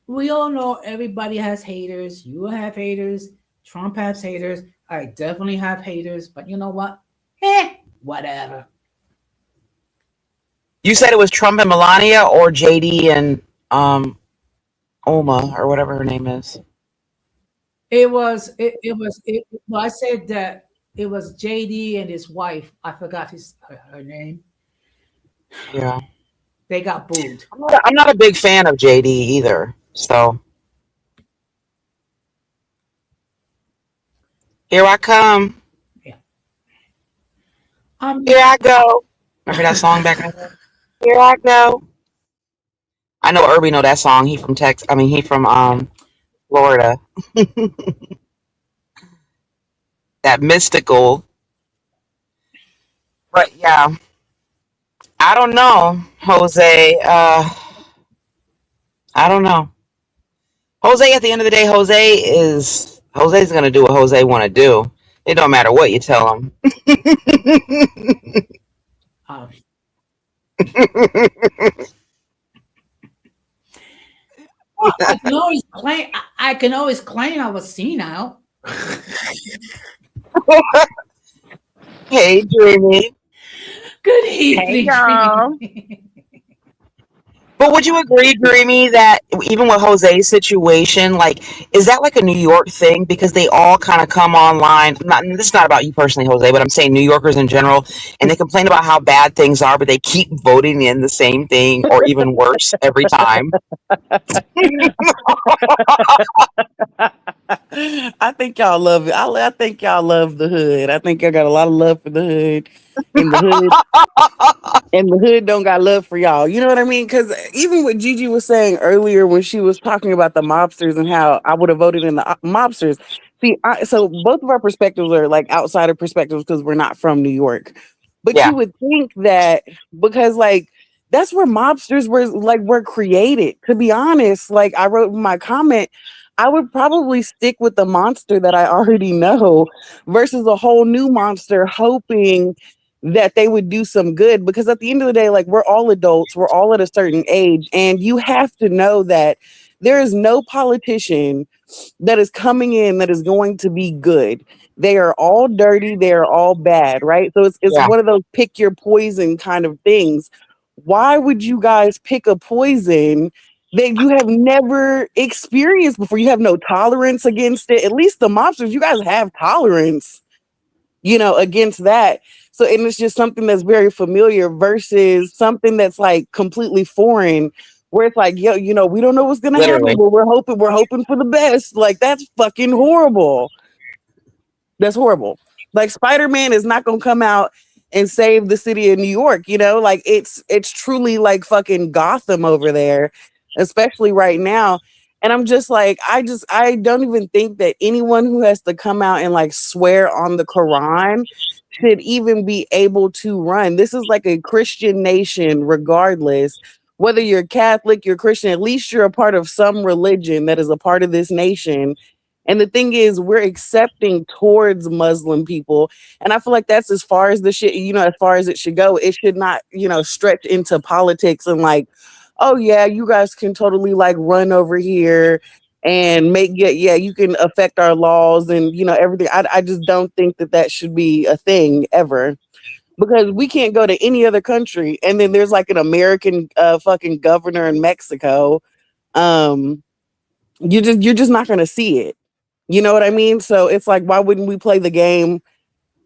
We all know everybody has haters. You have haters. Trump has haters. I definitely have haters. But you know what? Whatever. You said it was Trump and Melania or JD and Oma or whatever her name is. Well, I said that it was JD and his wife. I forgot her name. Yeah. They got booed. I'm not a big fan of JD either. So here I come. Yeah. Here I go. Remember that song back then? Here I go. I know Irby know that song. He from Texas. I mean, he from Florida. That mystical. But yeah, I don't know, Jose. I don't know. Jose, at the end of the day, Jose's gonna do what Jose want to do. It don't matter what you tell him. Um, well, I can always claim I was senile. Hey, Dreamy. Good Hey evening, y'all. Dreamy. But would you agree, Dreamy, that even with Jose's situation, like, is that like a New York thing? Because they all kind of come online. Not this is not about you personally, Jose, but I'm saying New Yorkers in general, and they complain about how bad things are, but they keep voting in the same thing or even worse every time. I think y'all love it. I think y'all love the hood. I think y'all got a lot of love for the hood. And the hood don't got love for y'all. You know what I mean? Because even what Gigi was saying earlier when she was talking about the mobsters and how I would have voted in the mobsters. See, so both of our perspectives are like outsider perspectives because we're not from New York. But Yeah, you would think that because like that's where mobsters were created. To be honest, like I wrote in my comment, I would probably stick with the monster that I already know versus a whole new monster, hoping that they would do some good. Because at the end of the day, like we're all adults, we're all at a certain age, and you have to know that there is no politician that is coming in that is going to be good. They are all dirty, they are all bad, right? So it's yeah, one of those pick your poison kind of things. Why would you guys pick a poison that you have never experienced before? You have no tolerance against it. At least the mobsters, you guys have tolerance, against that. So, and it's just something that's very familiar versus something that's like completely foreign, where it's like, yo, we don't know what's gonna happen, literally. but we're hoping for the best. Like that's fucking horrible. That's horrible. Like Spider-Man is not gonna come out and save the city of New York, like it's truly like fucking Gotham over there, especially right now. And I'm just like, I don't even think that anyone who has to come out and like swear on the Quran should even be able to run. This is like a Christian nation, regardless. Whether you're Catholic, you're Christian, at least you're a part of some religion that is a part of this nation. And the thing is, we're accepting towards Muslim people. And I feel like that's as far as the shit, as far as it should go. It should not, stretch into politics and like, oh yeah, you guys can totally like run over here and yeah, you can affect our laws and, everything. I just don't think that that should be a thing ever. Because we can't go to any other country and then there's like an American fucking governor in Mexico. Um, you're just not gonna see it. You know what I mean? So it's like, why wouldn't we play the game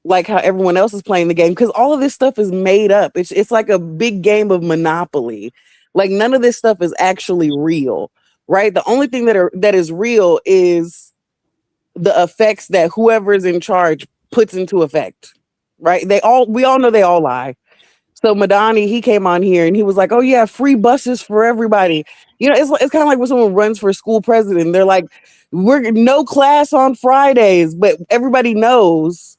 like how everyone else is playing the game? Because all of this stuff is made up. It's like a big game of Monopoly. Like none of this stuff is actually real, right? The only thing that is real is the effects that whoever is in charge puts into effect, right? We all know they all lie. So Madani, he came on here and he was like, "Oh yeah, free buses for everybody." It's kind of like when someone runs for school president. They're like, "We're no class on Fridays," but everybody knows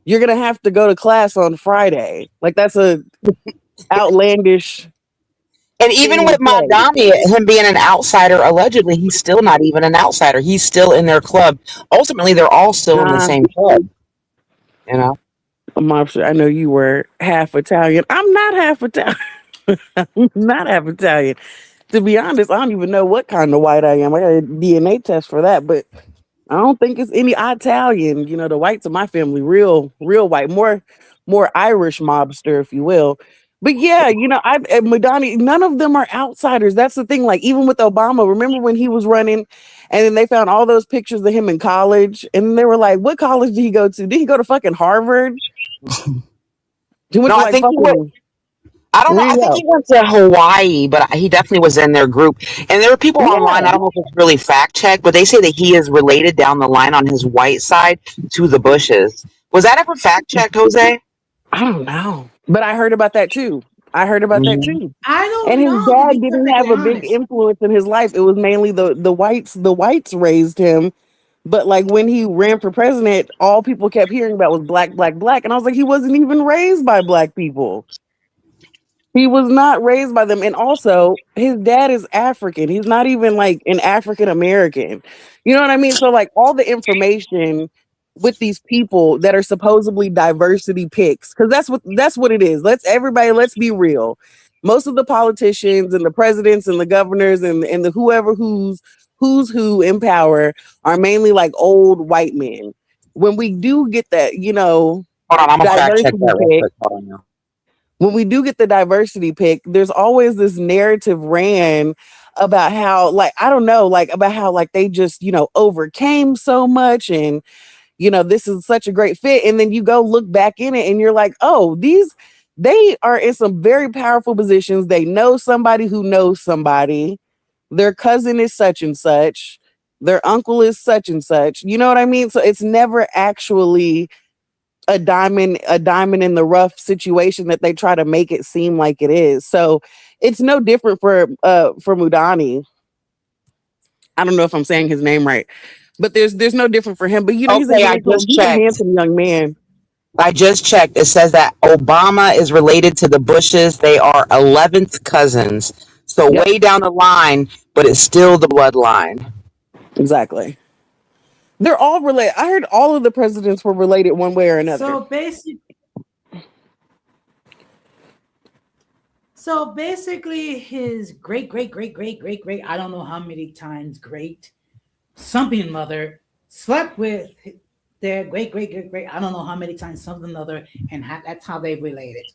you're gonna have to go to class on Friday. Like that's a outlandish And even thing to with say. Madami, him being an outsider, allegedly, he's still not even an outsider. He's still in their club. Ultimately, they're all still in the Nah, same club. You know. Mobster, I know you were half Italian. I'm not half Italian. I'm not half Italian. To be honest, I don't even know what kind of white I am. I got a DNA test for that, but I don't think it's any Italian. The whites of my family, real white, more Irish mobster, if you will. But yeah, I Madani, none of them are outsiders. That's the thing. Like even with Obama, remember when he was running, and then they found all those pictures of him in college, and they were like, "What college did he go to? Did he go to fucking Harvard? He went No, to I like think he went. fucking I don't know. where I you think go? he went to Hawaii, but he definitely was in their group. And there are people online. I Yeah, don't know if it's really fact checked, but they say that he is related down the line on his white side to the Bushes. Was that ever fact checked, Jose? I don't know, but I heard about that too. I heard about that Mhm. too. I And don't his know, to dad be didn't perfectly have a big honest. influence in his life. It was mainly the whites. The whites raised him. But like when he ran for president, all people kept hearing about was black, black, black. And I was like, he wasn't even raised by black people. He was not raised by them. And also, his dad is African. He's not even like an African American. You know what I mean? So, like, all the information with these people that are supposedly diversity picks, because that's what it is. Let's be real. Most of the politicians and the presidents and the governors and the whoever who's who in power are mainly like old white men. When we do get that, Hold on, I'm gonna fact check diversity that real pick, quick. Hold on now. when we do get the diversity pick, there's always this narrative ran about how, like, I don't know, like about how like they just, overcame so much, and this is such a great fit. And then you go look back in it and you're like, oh, they are in some very powerful positions. They know somebody who knows somebody. Their cousin is such and such. Their uncle is such and such. You know what I mean? So it's never actually a diamond in the rough situation that they try to make it seem like it is. So it's no different for Mudani. I don't know if I'm saying his name right, but there's no different for him. But Okay, I just he's a checked. handsome young man. I just checked. It says that Obama is related to the Bushes. They are 11th cousins. So Yep, way down the line, but it's still the bloodline. exactly. They're all related. I heard all of the presidents were related one way or another. So basically, his great, great, great, great, great, great, I don't know how many times great something mother slept with their great, great, great, great, I don't know how many times something other, and that's how they related.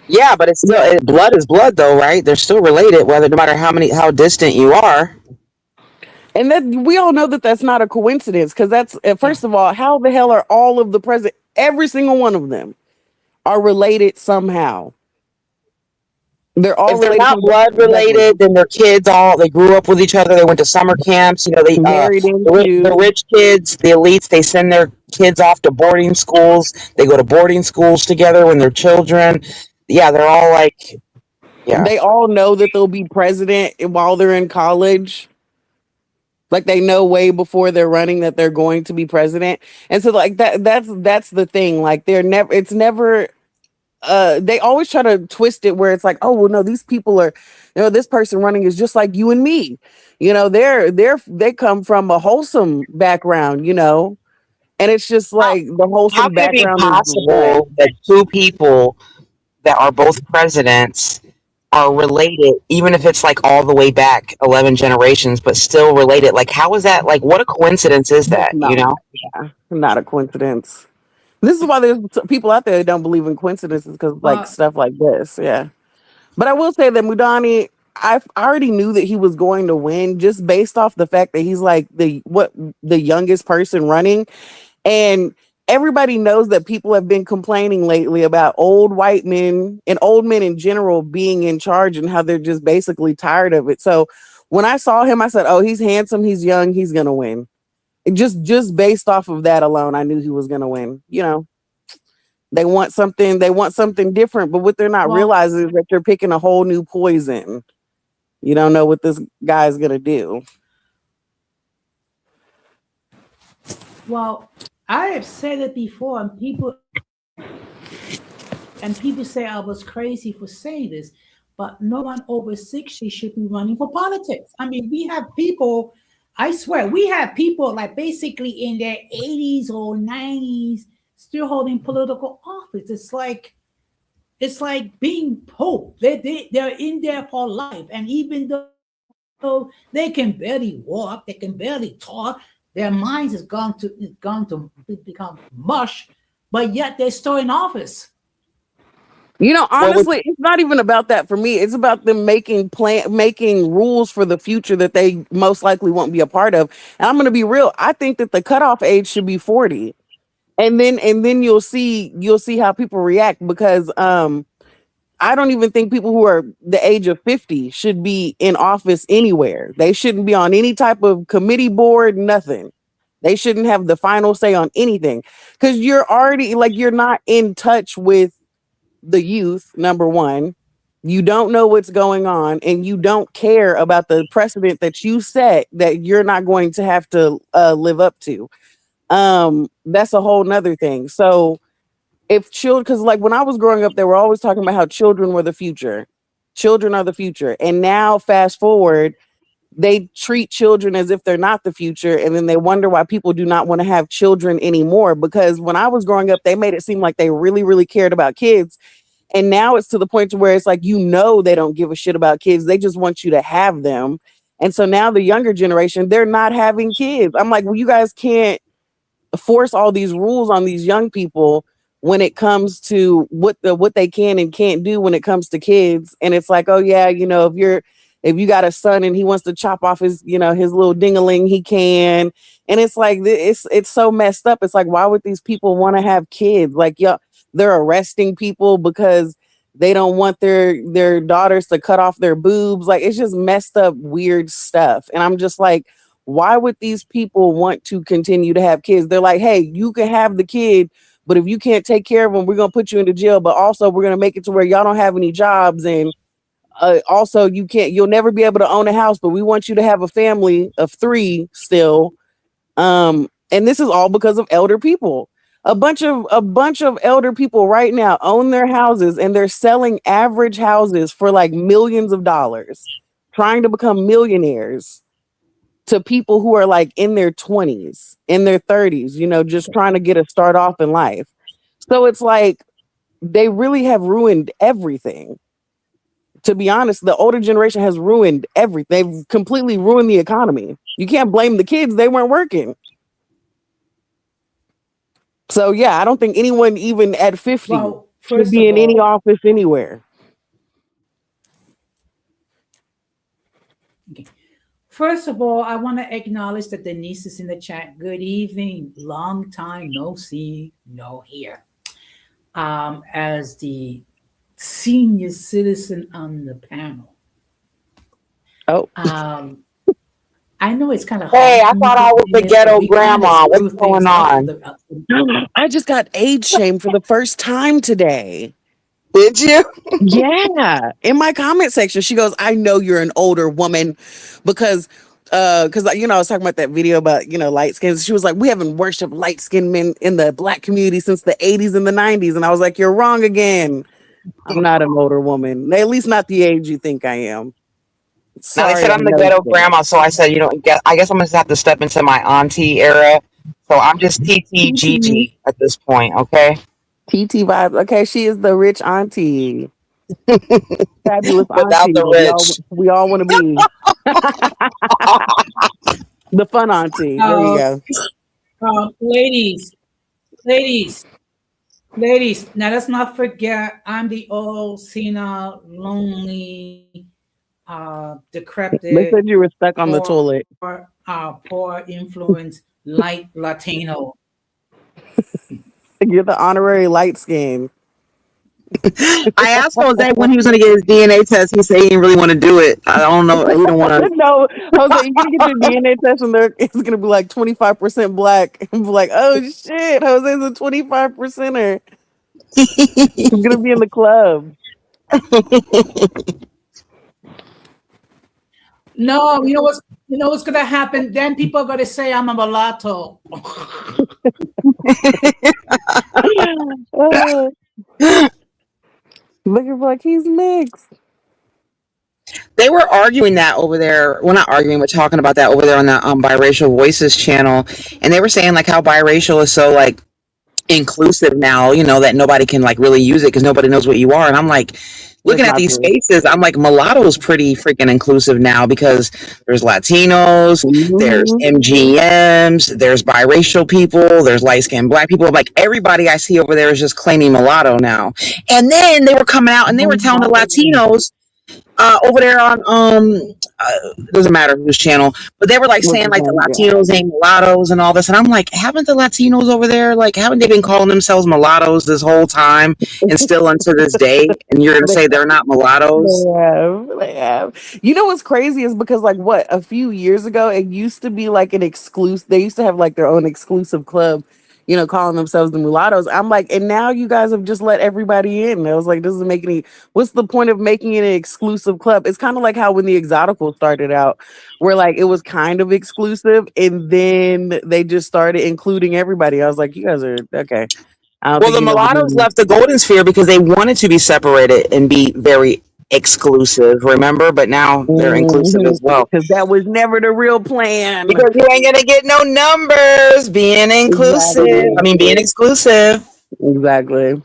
Yeah, but it's still blood is blood, though, right? They're still related, whether no matter how distant you are. And that we all know that that's not a coincidence, because that's Yeah. first of all, how the hell are all of the president, every single one of them, are related somehow? They're all If they're related not from blood exactly related, then their kids they grew up with each other. They went to summer camps. married The into. rich kids, the elites, they send their kids off to boarding schools. They go to boarding schools together when they're children. Yeah, they're all like, yeah. They all know that they'll be president while they're in college. Like they know way before they're running that they're going to be president. And so like that's the thing. Like it's never they always try to twist it where it's like, oh well no, these people are, this person running is just like you and me. They come from a wholesome background, and it's just How, like the how wholesome can it be background is what? possible that two people that are both presidents are related, even if it's like all the way back 11 generations, but still related? Like, how is that? Like, what a coincidence is That's that, not, yeah, not a coincidence. This is why there's people out there that don't believe in coincidences, because like But stuff like this, yeah. But I will say that Mudani, I already knew that he was going to win just based off the fact that he's like the youngest person running, and everybody knows that people have been complaining lately about old white men and old men in general being in charge and how they're just basically tired of it. So when I saw him, I said, "Oh, he's handsome, he's young, he's gonna win." And just based off of that alone, I knew he was gonna win. They want something different, but what they're not well, realizing is that they're picking a whole new poison. You don't know what this guy's gonna do. well, I have said it before, and people say I was crazy for saying this, but no one over 60 should be running for politics. I mean, we have people, I swear, we have people like basically in their 80s or 90s still holding political office. It's like being pope. They're in there for life. And even though they can barely walk, they can barely talk, their minds is gone to become mush, but yet they're still in office. What would Honestly, it's not even about that for me. It's about them making rules for the future that they most likely won't be a part of. And I'm gonna be real. I think that the cutoff age should be 40. And then you'll see how people react, because I don't even think people who are the age of 50 should be in office anywhere. They shouldn't be on any type of committee board, nothing. They shouldn't have the final say on anything, because you're already like, you're not in touch with the youth, number one. You don't know what's going on, and you don't care about the precedent that you set that you're not going to have to live up to. That's a whole nother thing. So if children, because like when I was growing up, they were always talking about how children were the future. Children are the future. And now fast forward, they treat children as if they're not the future, and then they wonder why people do not want to have children anymore. Because when I was growing up, they made it seem like they really, really cared about kids. And now it's to the point to where it's like, they don't give a shit about kids. They just want you to have them. And so now the younger generation, they're not having kids. I'm like, well, you guys can't force all these rules on these young people when it comes to what they can and can't do when it comes to kids. And it's like, oh yeah, if you got a son and he wants to chop off his his little dingaling, he can. And it's like it's so messed up. It's like, why would these people want to have kids? Like, yeah, they're arresting people because they don't want their daughters to cut off their boobs. Like, it's just messed up, weird stuff. And I'm just like, why would these people want to continue to have kids? They're like, hey, you can have the kid, but if you can't take care of them, we're gonna put you into jail. But also, we're gonna make it to where y'all don't have any jobs, and also you'll never be able to own a house. But we want you to have a family of 3 still. And this is all because of elder people. A bunch of elder people right now own their houses, and they're selling average houses for like millions of dollars, trying to become millionaires to people who are like in their 20s, in their 30s, just trying to get a start off in life. So it's like they really have ruined everything. To be honest, the older generation has ruined everything. They've completely ruined the economy. You can't blame the kids. They weren't working. So yeah, I don't think anyone even at 50 Well, should first be of in any all, office anywhere. okay. First of all, I want to acknowledge that Denise is in the chat. Good evening. Long time no see, no hear. As the senior citizen on the panel. Oh, I know it's kind of Hey, hard I for me thought to I was the admit, but ghetto we kind of grandma. screw What's going things up. on? I just got age shamed for the first time today. Did you? Yeah, in my comment section, she goes, "I know you're an older woman because I was talking about that video about light skins. She was like, we haven't worshipped light skinned men in the black community since the 80s and the 90s." And I was like, you're wrong again. I'm not an older woman, at least not the age you think I am. Now they Sorry, said I'm I'm the no ghetto skin. grandma, so I said, I guess I'm gonna have to step into my auntie era. So I'm just TTGG at this point, okay? TT vibes. Okay, she is the rich auntie, fabulous Without auntie the that rich. we all want to be. The fun auntie. There you Uh, go. ladies, ladies, ladies. Now let's not forget, I'm the old, senile, lonely, They decrepit, said you were stuck on the poor, toilet. poor influence, light Latino. You're the honorary light skin. I asked Jose when he was gonna get his DNA test. He said he didn't really want to do it. I don't know. He don't want to. No, Jose, you're gonna get your DNA test and it's gonna be like 25% black. And be like, oh shit, Jose's a 25%er. He's gonna be in the club. No, you know what's gonna happen? Then people are gonna say I'm a mulatto. Looking like he's mixed. They were arguing that over there. Well, not arguing, but talking about that over there on the Biracial Voices channel, and they were saying like how biracial is so like inclusive now. That nobody can like really use it because nobody knows what you are. And I'm like, looking That's at not these true. faces, I'm like, mulatto is pretty freaking inclusive now because there's Latinos, there's MGMs, there's biracial people, there's light skinned black people. Like everybody I see over there is just claiming mulatto now. And then they were coming out and they were telling the Latinos over there on doesn't matter whose channel, but they were like saying like the Latinos ain't mulattoes and all this, and I'm like, haven't the Latinos over there, like, haven't they been calling themselves mulattoes this whole time and still unto this day? And you're gonna say they're not mulattoes? They have. You know what's crazy is because like a few years ago it used to be like an exclusive. They used to have like their own exclusive club, calling themselves the mulattoes. I'm like, and now you guys have just let everybody in. I was like, doesn't make any. What's the point of making it an exclusive club? It's kind of like how when the Exoticals started out, where like it was kind of exclusive, and then they just started including everybody. I was like, you guys are okay. I don't Well, think the you know what you're mulattoes doing. left the golden sphere because they wanted to be separated and be very exclusive, remember? But now they're inclusive as well. Because that was never the real plan. Because you ain't gonna get no numbers being inclusive. Exactly. I mean, being exclusive. Exactly.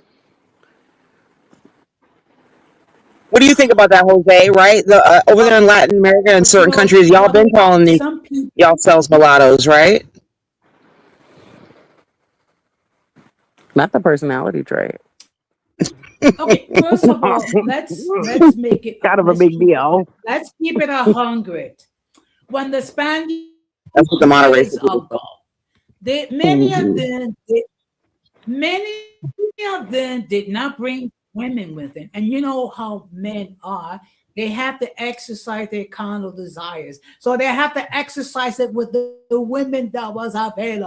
What do you think about that, Jose? Right, over there in Latin America and certain countries, y'all been calling some people, y'all selves mulattoes, right? Not the personality trait. Okay, first of all, let's make it Kind of a big deal. let's keep it 100. When the That's what the Spaniards monoracial are people say. gone, many of Mhm. them many of them did not bring women with them. And you know how men are. They have to exercise their carnal desires. So they have to exercise it with the women that was available.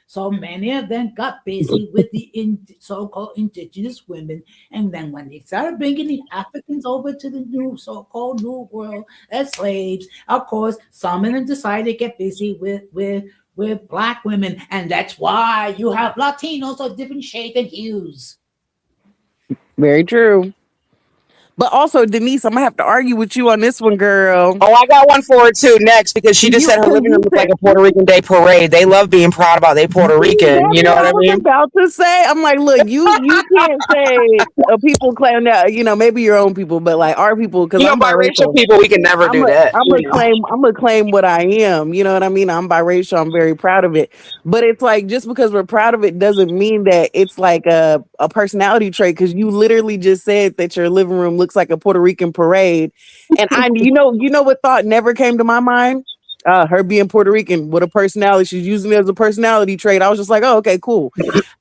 So many of them got busy with the so-called indigenous women. And then when they started bringing the Africans over to the new so-called new world as slaves, of course, some of them decided to get busy with black women, and that's why you have Latinos of different shades and hues. Very true. But also, Denise, I'm gonna have to argue with you on this one, girl. Oh, I got one for her too next because she just You, said her because living room you looked like said a Puerto Rican Day parade. They love being proud about they Puerto Rican. that's You know what what I I was mean? about to say. I'm like, look, you can't say people claim that maybe your own people, but like our people, because You know, I'm biracial biracial. people, we can never I'm do a that. I'm You a know, claim I'm a claim what I am. You know what I mean? I'm biracial. I'm very proud of it. But it's like just because we're proud of it doesn't mean that it's like a personality trait. Because you literally just said that your living room looks like a Puerto Rican parade, and you know what thought never came to my mind? Her being Puerto Rican with a personality, she's using it as a personality trait. I was just like, oh, okay, cool.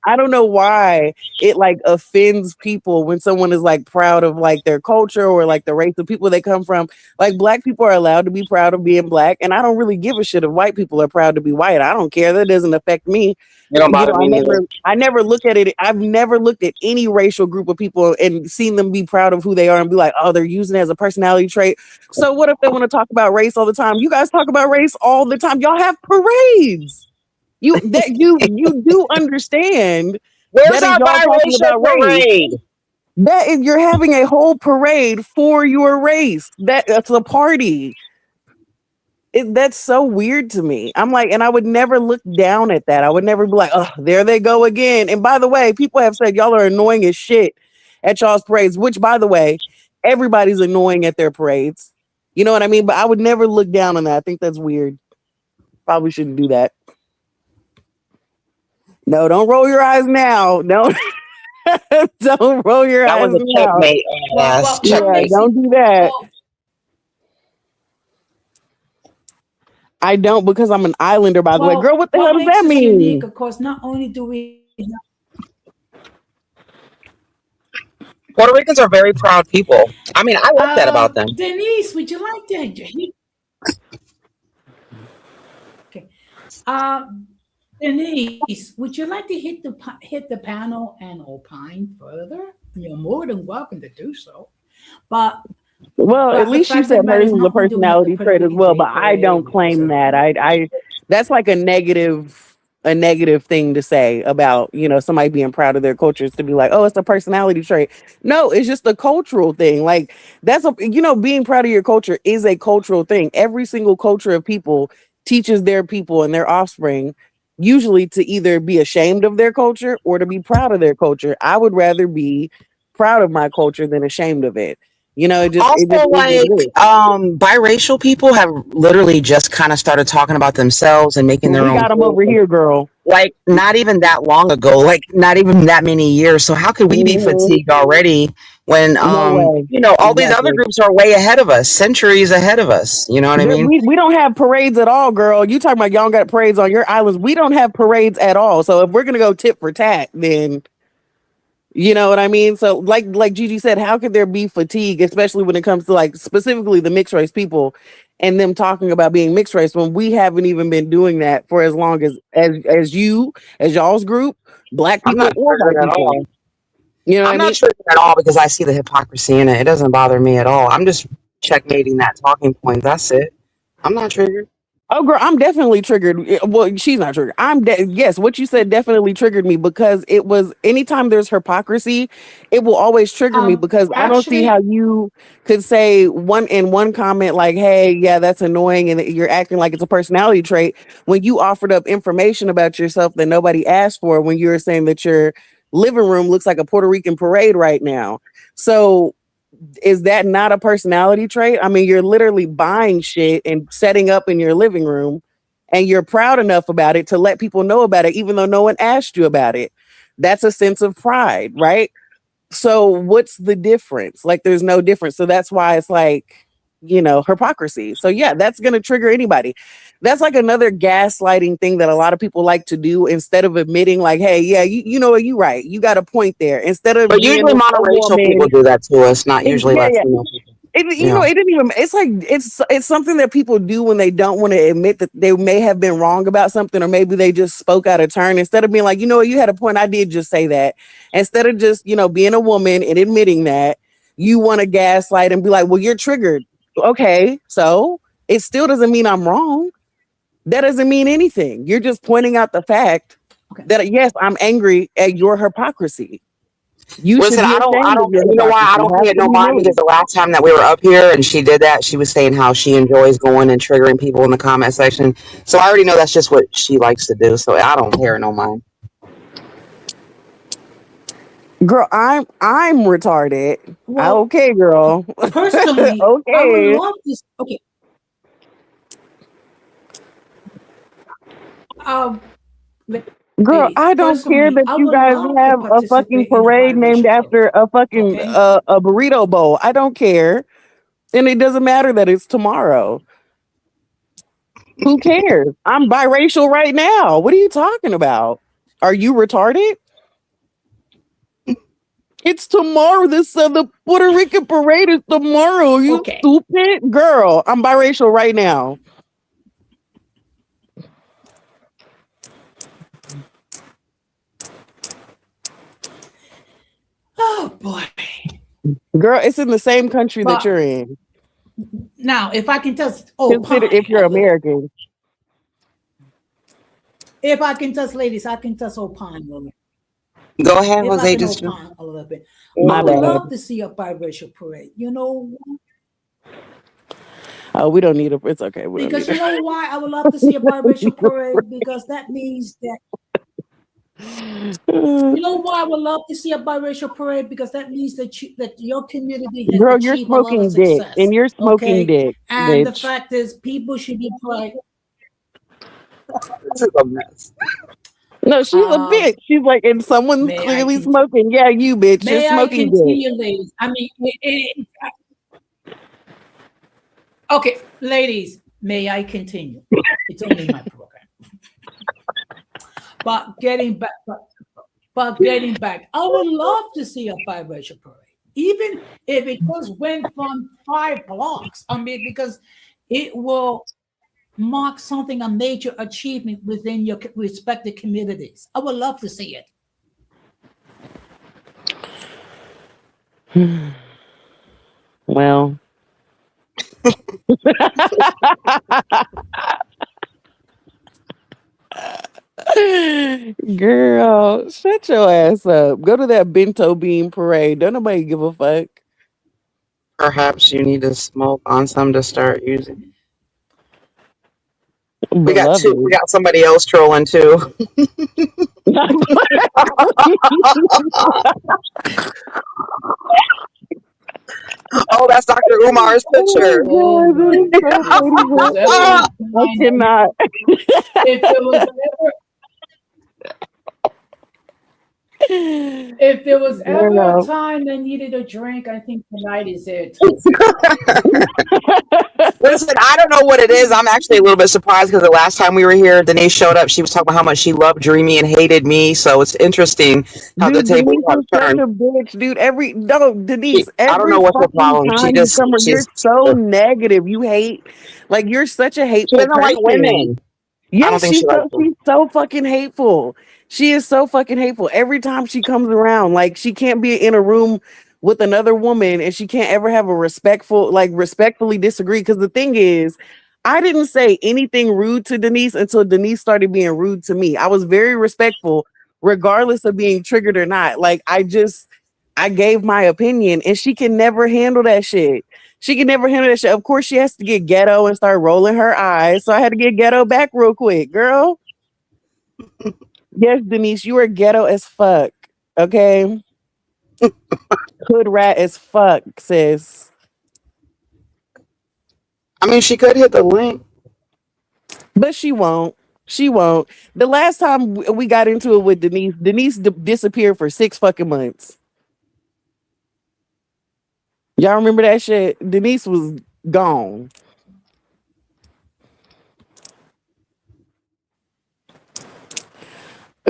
I don't know why it like offends people when someone is like proud of like their culture or like the race of people they come from. Like black people are allowed to be proud of being black, and I don't really give a shit if white people are proud to be white. I don't care. That doesn't affect me. it don't You bother know, me neither. I never look at it. I've never looked at any racial group of people and seen them be proud of who they are and be like, oh, they're using it as a personality trait. So what if they want to talk about race all the time? You guys talk about race all the time. Y'all have parades. You do understand Where's that is our y'all talking biracial about race. parade? That is you're having a whole parade for your race. That's a party. That's so weird to me. I'm like, and I would never look down at that. I would never be like, oh, there they go again. And by the way, people have said y'all are annoying as shit at y'all's parades, which by the way, everybody's annoying at their parades. You know what I mean? But I would never look down on that. I think that's weird. Probably shouldn't do that. No, don't roll your eyes now. Don't don't roll your That was eyes a now. checkmate, ass Yeah, checkmate. Tracy, don't do that. well, I don't because I'm an islander, by the way. Girl, what the hell what does that makes us unique, mean? of course, not only do we Puerto Ricans are very proud people. I mean, I like that about them. Denise, would you like to okay. Denise, would you like to hit the panel and opine further? You're more than welcome to do so. But Well, at the least she fact of said the matter hers is, is a not only do we have the personality Puerto trait as Rican well, Day but I Parade, don't we also claim that. have I that's like a negative thing to say about, somebody being proud of their culture is to be like, oh, it's a personality trait. No, it's just a cultural thing. Like being proud of your culture is a cultural thing. Every single culture of people teaches their people and their offspring usually to either be ashamed of their culture or to be proud of their culture. I would rather be proud of my culture than ashamed of it. It just Also, is what like, it is. biracial people have literally just kind of started talking about themselves and making their We own got them over group. here, girl. Like, not even that long ago, like, not even that many years. So, how could we be Hmm. fatigued already when, No way. all these other Exactly. groups are way ahead of us, centuries ahead of us? You know what I mean? We don't have parades at all, girl. You talking about y'all got parades on your islands. We don't have parades at all. So if we're gonna go tit for tat, then you know what I mean? So like Gigi said, how could there be fatigue, especially when it comes to like specifically the mixed race people and them talking about being mixed race when we haven't even been doing that for as long as y'all's group, black I'm people not or triggered white at people. all. You know what I I'm not mean? triggered at all because I see the hypocrisy in it. It doesn't bother me at all. I'm just checkmating that talking point. That's it. I'm not triggered. Oh, girl, I'm definitely triggered. Well, she's not triggered. Yes, what you said definitely triggered me because it was anytime there's hypocrisy, it will always trigger me because I don't see how actually you could say one comment like, "Hey, yeah, that's annoying," and you're acting like it's a personality trait when you offered up information about yourself that nobody asked for. When you were saying that your living room looks like a Puerto Rican parade right now, so is that not a personality trait? I mean, you're literally buying shit and setting up in your living room and you're proud enough about it to let people know about it, even though no one asked you about it. That's a sense of pride, right? So what's the difference? Like there's no difference. So that's why it's like, hypocrisy. So yeah, that's going to trigger anybody. That's like another gaslighting thing that a lot of people like to do instead of admitting like, hey, yeah, you know what, you right. You got a point there. Instead of But being usually a monoracial woman, people do that to us, not usually yeah, yeah. Latino people. It Yeah. didn't even. It's like it's something that people do when they don't want to admit that they may have been wrong about something, or maybe they just spoke out of turn. Instead of being like, you know what, you had a point. I did just say that. Instead of just being a woman and admitting that, you want to gaslight and be like, well, you're triggered. Okay, so it still doesn't mean I'm wrong. That doesn't mean anything. You're just pointing out the fact Okay. that yes, I'm angry at your hypocrisy. You Listen, should be I ashamed of don't, your you know why I hypocrisy. don't Have pay it to no be mind? Because named. the last time that we were up here and she did that, she was saying how she enjoys going and triggering people in the comment section. So I already know that's just what she likes to do. So I don't pay her no mind. Girl, I'm retarded. Well, Okay, girl. personally, I would Okay. love this. Okay. Um, Girl, ladies, I don't care personally, that I you would guys love to have a fucking participate in a parade named biracial parade. after a fucking Okay. a burrito bowl. I don't care. And it doesn't matter that it's tomorrow. Who cares? I'm biracial right now. What are you talking about? Are you retarded? It's tomorrow. The Puerto Rican parade is tomorrow. Are you Okay. stupid? Girl, I'm biracial right now. Oh boy. Girl, it's in the same country that But you're in. now, if I can just Consider if opine you're a little, American. if I can just, ladies, I can just opine a little. Go ahead, If I Jose. can Just opine a little bit, I My would bad. love to see a biracial parade. You know, Oh, we don't need a. It's okay. We don't because need you a. know why I would love to see a biracial parade, because that means that you know why I would love to see a biracial parade, because that means that your community has Girl, you're achieved a lot of smoking dick, success. and you're smoking Okay, dick, and the bitch. fact is, people should be proud. this is a mess. No, she's a bitch. Um, She's like, and someone's may I clearly continue? smoking. Yeah, you bitch. You're May I smoking dick. continue, ladies? I mean, okay, ladies, may I continue? It's only my program. But getting back, I would love to see a biracial parade, even if it just went from 5 blocks. I mean, because it will mark something, a major achievement within your respective communities. I would love to see it. Well, girl, shut your ass up. Go to that bento bean parade. Don't nobody give a fuck. Perhaps you need to smoke on some to start using. We got two. We Beloved. got somebody else trolling too. Oh, that's Dr. Umar's picture. Oh Oh my my god, this is so goodness! If funny. there was ever a I time, cannot. if there was ever If there was ever a Girl. time they needed a drink, I think tonight is it. Listen, I don't know what it is. I'm actually a little bit surprised because the last time we were here, Denise showed up. She was talking about how much she loved Dreamy and hated me. So it's interesting how the Dude, tables Denise have is such turned. a bitch, dude. Denise, I don't every know what's her fucking problem. time you come, you're She's so negative. You hate, like, you're such a she hateful doesn't like person. women. I Yeah, don't think she likes them. she's so fucking hateful. She is so fucking hateful. Every time she comes around, like she can't be in a room with another woman and she can't ever have a respectfully disagree. Because the thing is, I didn't say anything rude to Denise until Denise started being rude to me. I was very respectful, regardless of being triggered or not. Like I gave my opinion and she can never handle that shit. She can never handle that shit. Of course, she has to get ghetto and start rolling her eyes. So I had to get ghetto back real quick, girl. Yes, Denise, you are ghetto as fuck. Okay. Hood rat as fuck, sis. I mean, she could hit the link. But she won't. She won't. The last time we got into it with Denise, disappeared for 6 fucking months. Y'all remember that shit? Denise was gone.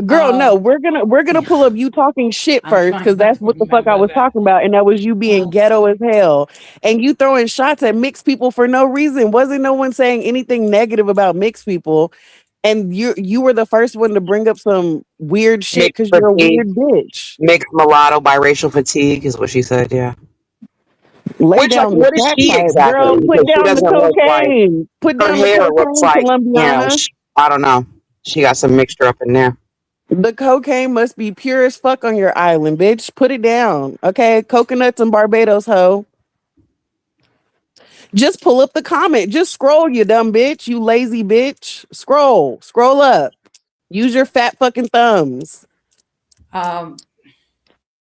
Girl, no, Um, we're gonna pull up you talking shit I'm first, trying because not that's to what the fuck I remember was that. talking about, and that was you being ghetto as hell, and you throwing shots at mixed people for no reason. Wasn't no one saying anything negative about mixed people, and you were the first one to bring up some weird shit Mixed because you're a fatigue, weird bitch. mixed mulatto, biracial fatigue is what she said. Yeah. Lay Which, like, down the what is crack she pipe, exactly? girl. Put Because she down the doesn't look like cocaine. Put her down the hair looks cocaine, like, Colombiana. I don't know. She got some mixture up in there. The cocaine must be pure as fuck on your island, bitch. Put it down, okay? Coconuts and Barbados, hoe. Just pull up the comment. Just scroll, you dumb bitch. You lazy bitch. Scroll up. Use your fat fucking thumbs. Um,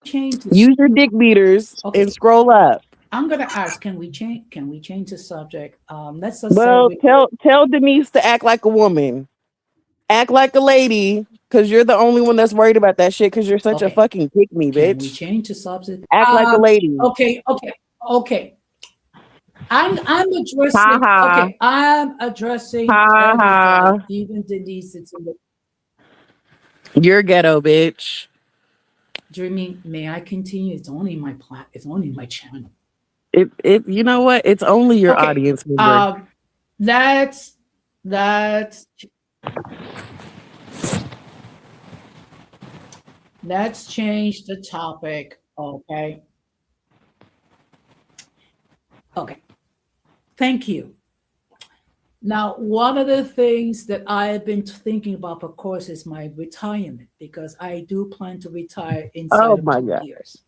change this. Use your dick beaters and Okay, scroll up. I'm gonna ask. Can we change? Can we change the subject? Let's just say Well, we. tell Denise to act like a woman. Act like a lady, because you're the only one that's worried about that shit, because you're such a Okay, fucking pick me, can we bitch. change the subject? Act like a lady. Okay. I'm Ha addressing. ha. Okay, I'm addressing Ha everybody, ha. even Denise. It's in the You're ghetto, bitch. dreaming. May I continue? It's only my plat. It's only my channel. It you know what? It's only your Okay. audience member. That's let's change the topic. Okay. Okay. Thank you. Now, one of the things that I have been thinking about, of course, is my retirement because I do plan to retire Oh inside of my 2 god. years.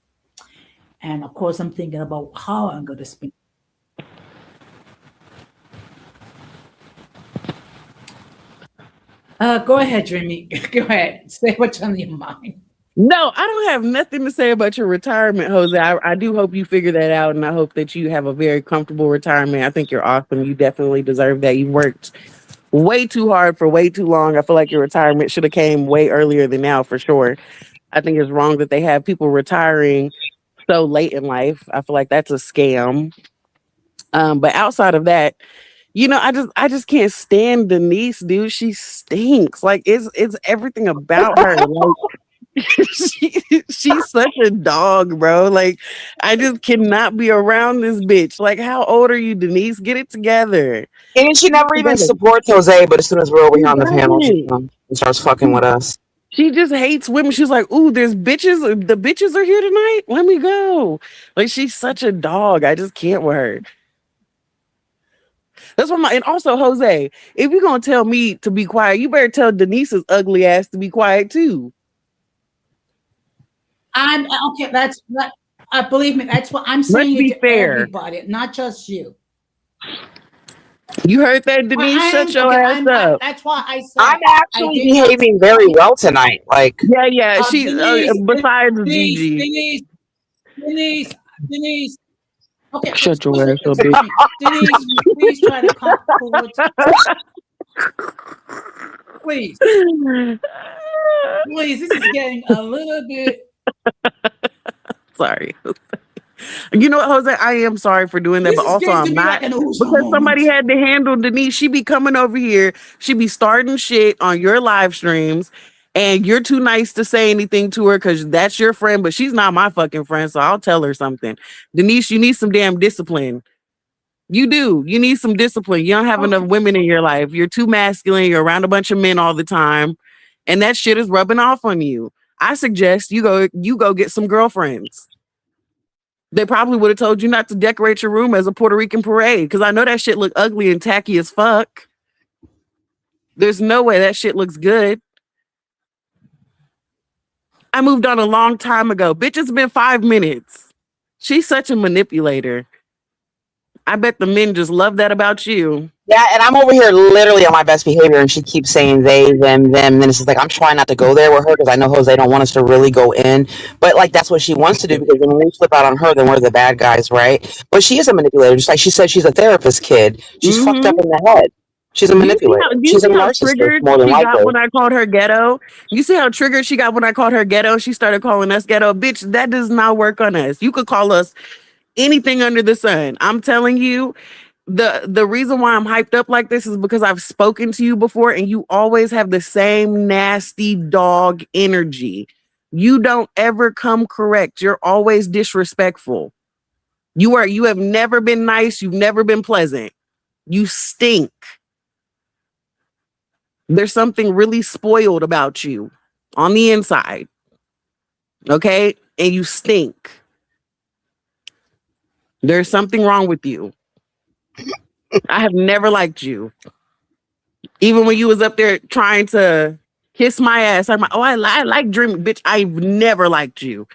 And of course, I'm thinking about how I'm going to spend. Go ahead, Dreamy. Go ahead. Say what's on your mind. No, I don't have nothing to say about your retirement, Jose. I do hope you figure that out, and I hope that you have a very comfortable retirement. I think you're awesome. You definitely deserve that. You worked way too hard for way too long. I feel like your retirement should have came way earlier than now, for sure. I think it's wrong that they have people retiring so late in life. I feel like that's a scam. But outside of that, I just can't stand Denise, dude. She stinks. Like it's everything about her. Like she's such a dog, bro. Like I just cannot be around this bitch. Like, how old are you, Denise? Get it together. And she Get it never even together. supports Jose, but as soon as we're over She here on the panel, she doesn't. starts fucking with us. She just hates women. She's like, ooh, there's bitches. The bitches are here tonight. Let me go. Like, she's such a dog. I just can't with her. That's what and also Jose, if you're gonna tell me to be quiet, you better tell Denise's ugly ass to be quiet too. I'm okay. That's that. Believe me, that's what I'm Let's saying it be to fair. everybody, not just you. You heard that, Denise? Shut your ass up. That's why I said I'm I actually did not behaving very support well tonight. Like, Yeah. She Denise, besides Denise, Gigi. Denise, Denise, Denise. Okay, Shut your ass up, bitch. Denise, please try to come forward. Please, please. This is getting a little bit. Sorry. You know what, Jose? I am sorry for doing that, This but is also getting to I'm be not, like an Uso because moment. somebody had to handle Denise. She be coming over here. She be starting shit on your live streams, and you're too nice to say anything to her because that's your friend, but she's not my fucking friend. So I'll tell her something. Denise, you need some damn discipline. You do. You need some discipline. You don't have enough Okay. women in your life. You're too masculine. You're around a bunch of men all the time, and that shit is rubbing off on you. I suggest you go get some girlfriends. They probably would have told you not to decorate your room as a Puerto Rican parade, because I know that shit look ugly and tacky as fuck. There's no way that shit looks good. I moved on a long time ago. Bitch, it's been 5 minutes. She's such a manipulator. I bet the men just love that about you. yeah, and I'm over here literally on my best behavior, and she keeps saying they, them. And then it's just like I'm trying not to go there with her because I know Jose don't want us to really go in. But like that's what she wants to do because then when we flip out on her, then we're the bad guys, right? But she is a manipulator. Just like she said, she's a therapist kid. She's fucked up Mm-hmm. in the head. She's a manipulator. Do you She's a see how narcissist, triggered more than she got likely. when I called her ghetto? You see how triggered she got when I called her ghetto? She started calling us ghetto. Bitch, that does not work on us. You could call us anything under the sun. I'm telling you, the reason why I'm hyped up like this is because I've spoken to you before and you always have the same nasty dog energy. You don't ever come correct. You're always disrespectful. You have never been nice, you've never been pleasant. You stink. There's something really spoiled about you on the inside. Okay? And you stink. There's something wrong with you. I have never liked you. Even when you was up there trying to kiss my ass, I'm like, oh, I like dreaming. Bitch, I've never liked you.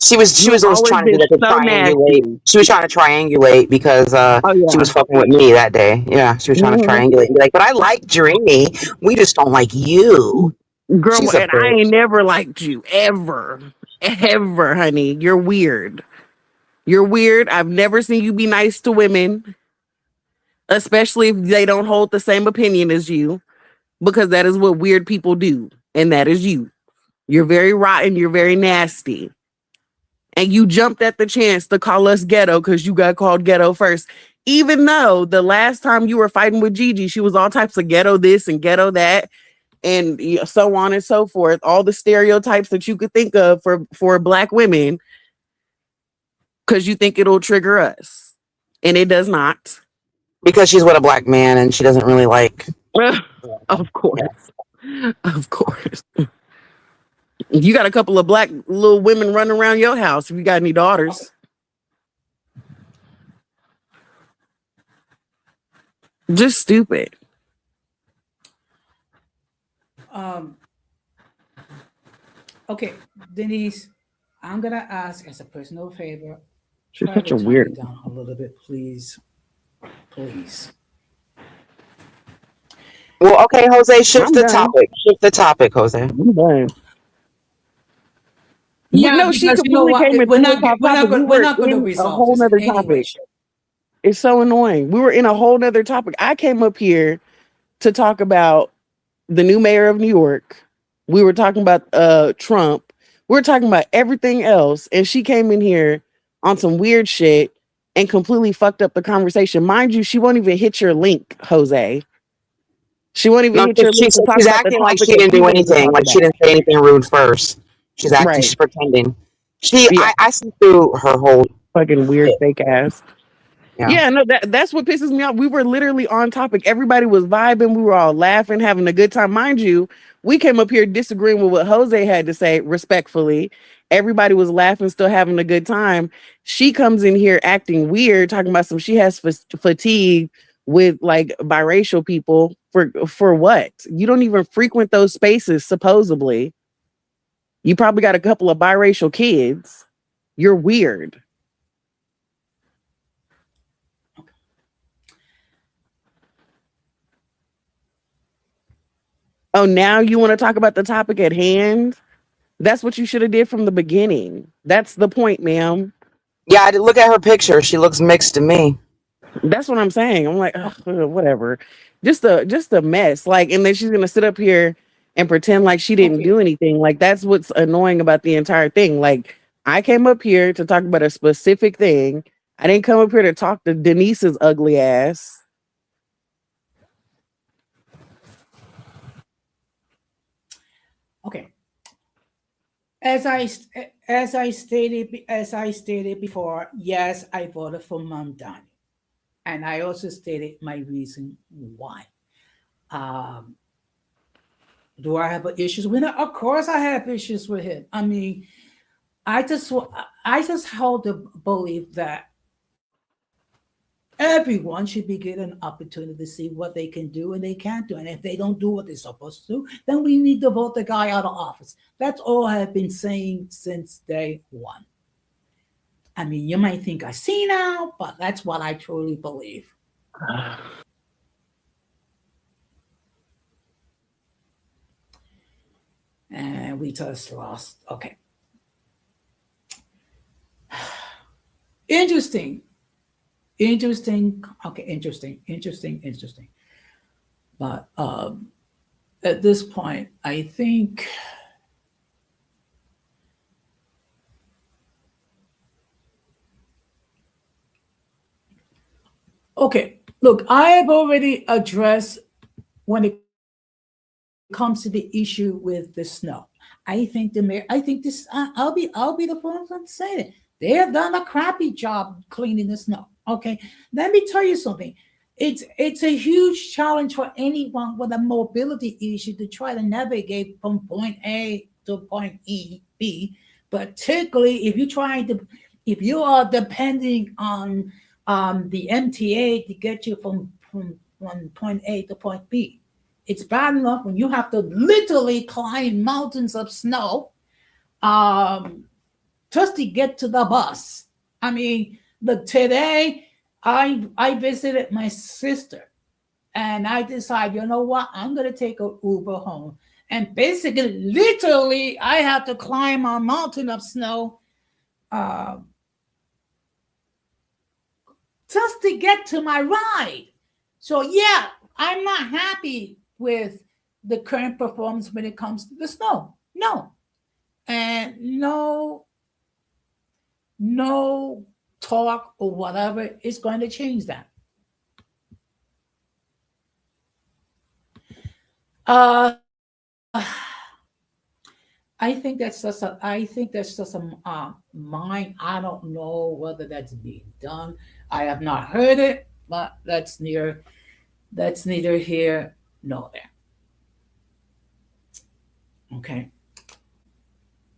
She was You have always always trying to do been that to so triangulate. nasty. She was trying to triangulate because Oh, she yeah. was fucking with me that day. Yeah, she was trying to Mhm. triangulate and be like, but I like Dreamy. We just don't like you. Girl, She's a and I bitch. ain't never liked you. Ever. Ever, honey. You're weird. You're weird. I've never seen you be nice to women, especially if they don't hold the same opinion as you, because that is what weird people do. And that is you. You're very rotten. You're very nasty. And you jumped at the chance to call us ghetto because you got called ghetto first. Even though the last time you were fighting with Gigi, she was all types of ghetto this and ghetto that, and so on and so forth. All the stereotypes that you could think of for Black women, because you think it'll trigger us. And it does not. Because she's with a black man and she doesn't really like. Of course. Of course. You got a couple of black little women running around your house if you got any daughters. Just stupid. Okay, Denise, I'm gonna ask as a personal favor, She's try such to a tone it weird. down a little bit, please. Please. Well, okay, Jose, shift I'm the done. topic. Shift the topic, Jose. I'm done. But Yeah, no, she because you know completely what? came and threw us off topic. We We're were not gonna in a resolve whole this in nother any way, topic. shape. It's so annoying. We were in a whole nother topic. I came up here to talk about the new mayor of New York. We were talking about Trump. We were talking about everything else. And she came in here on some weird shit and completely fucked up the conversation. Mind you, she won't even hit your link, Jose. She won't even No, hit your link to talk she's about the acting like topic she that didn't she do wanted to anything. talk Like she about. didn't say anything rude first. She's acting. Right. She's pretending. Yeah. I see through her whole. Fucking weird fake ass. Yeah. Yeah, no, that's what pisses me off. We were literally on topic. Everybody was vibing. We were all laughing, having a good time. Mind you, we came up here disagreeing with what Jose had to say respectfully. Everybody was laughing, still having a good time. She comes in here acting weird, talking about some she has fatigue with like biracial people for what? You don't even frequent those spaces, supposedly. You probably got a couple of biracial kids. You're weird. Oh, now you want to talk about the topic at hand? That's what you should have did from the beginning. That's the point, ma'am. Yeah. I did look at her picture. She looks mixed to me. That's what I'm saying. I'm like, ugh, whatever. Just a mess. Like, and then she's gonna sit up here and pretend like she didn't Okay. do anything. Like, that's what's annoying about the entire thing. Like, I came up here to talk about a specific thing. I didn't come up here to talk to Denise's ugly ass. Okay. As I stated before, yes, I voted for Mamdani, and I also stated my reason why. Um, do I have issues with it? Of course, I have issues with him. I mean, I just hold the belief that everyone should be given an opportunity to see what they can do and they can't do. And if they don't do what they're supposed to do, then we need to vote the guy out of office. That's all I've been saying since day one. I mean, you might think I see now, but that's what I truly believe. And we just lost. Okay. Interesting. Interesting. Okay, interesting. But at this point, I think, okay, look, I have already addressed when it comes to the issue with the snow. I think the mayor, I think this, I'll be the first one to say it. They have done a crappy job cleaning the snow. Okay, let me tell you something. It's a huge challenge for anyone with a mobility issue to try to navigate from point A to point B, particularly if you're trying to, if you are depending on the MTA to get you from point A to point B. It's bad enough when you have to literally climb mountains of snow um, just to get to the bus. I mean, look, today I visited my sister and I decided, you know what, I'm gonna take a Uber home. And basically, literally, I had to climb a mountain of snow uh, just to get to my ride. So yeah, I'm not happy with the current performance when it comes to the snow. No. And no talk or whatever is going to change that. Uh I think that's just a mine. I don't know whether that's being done. I have not heard it, but that's neither here nor there. Okay.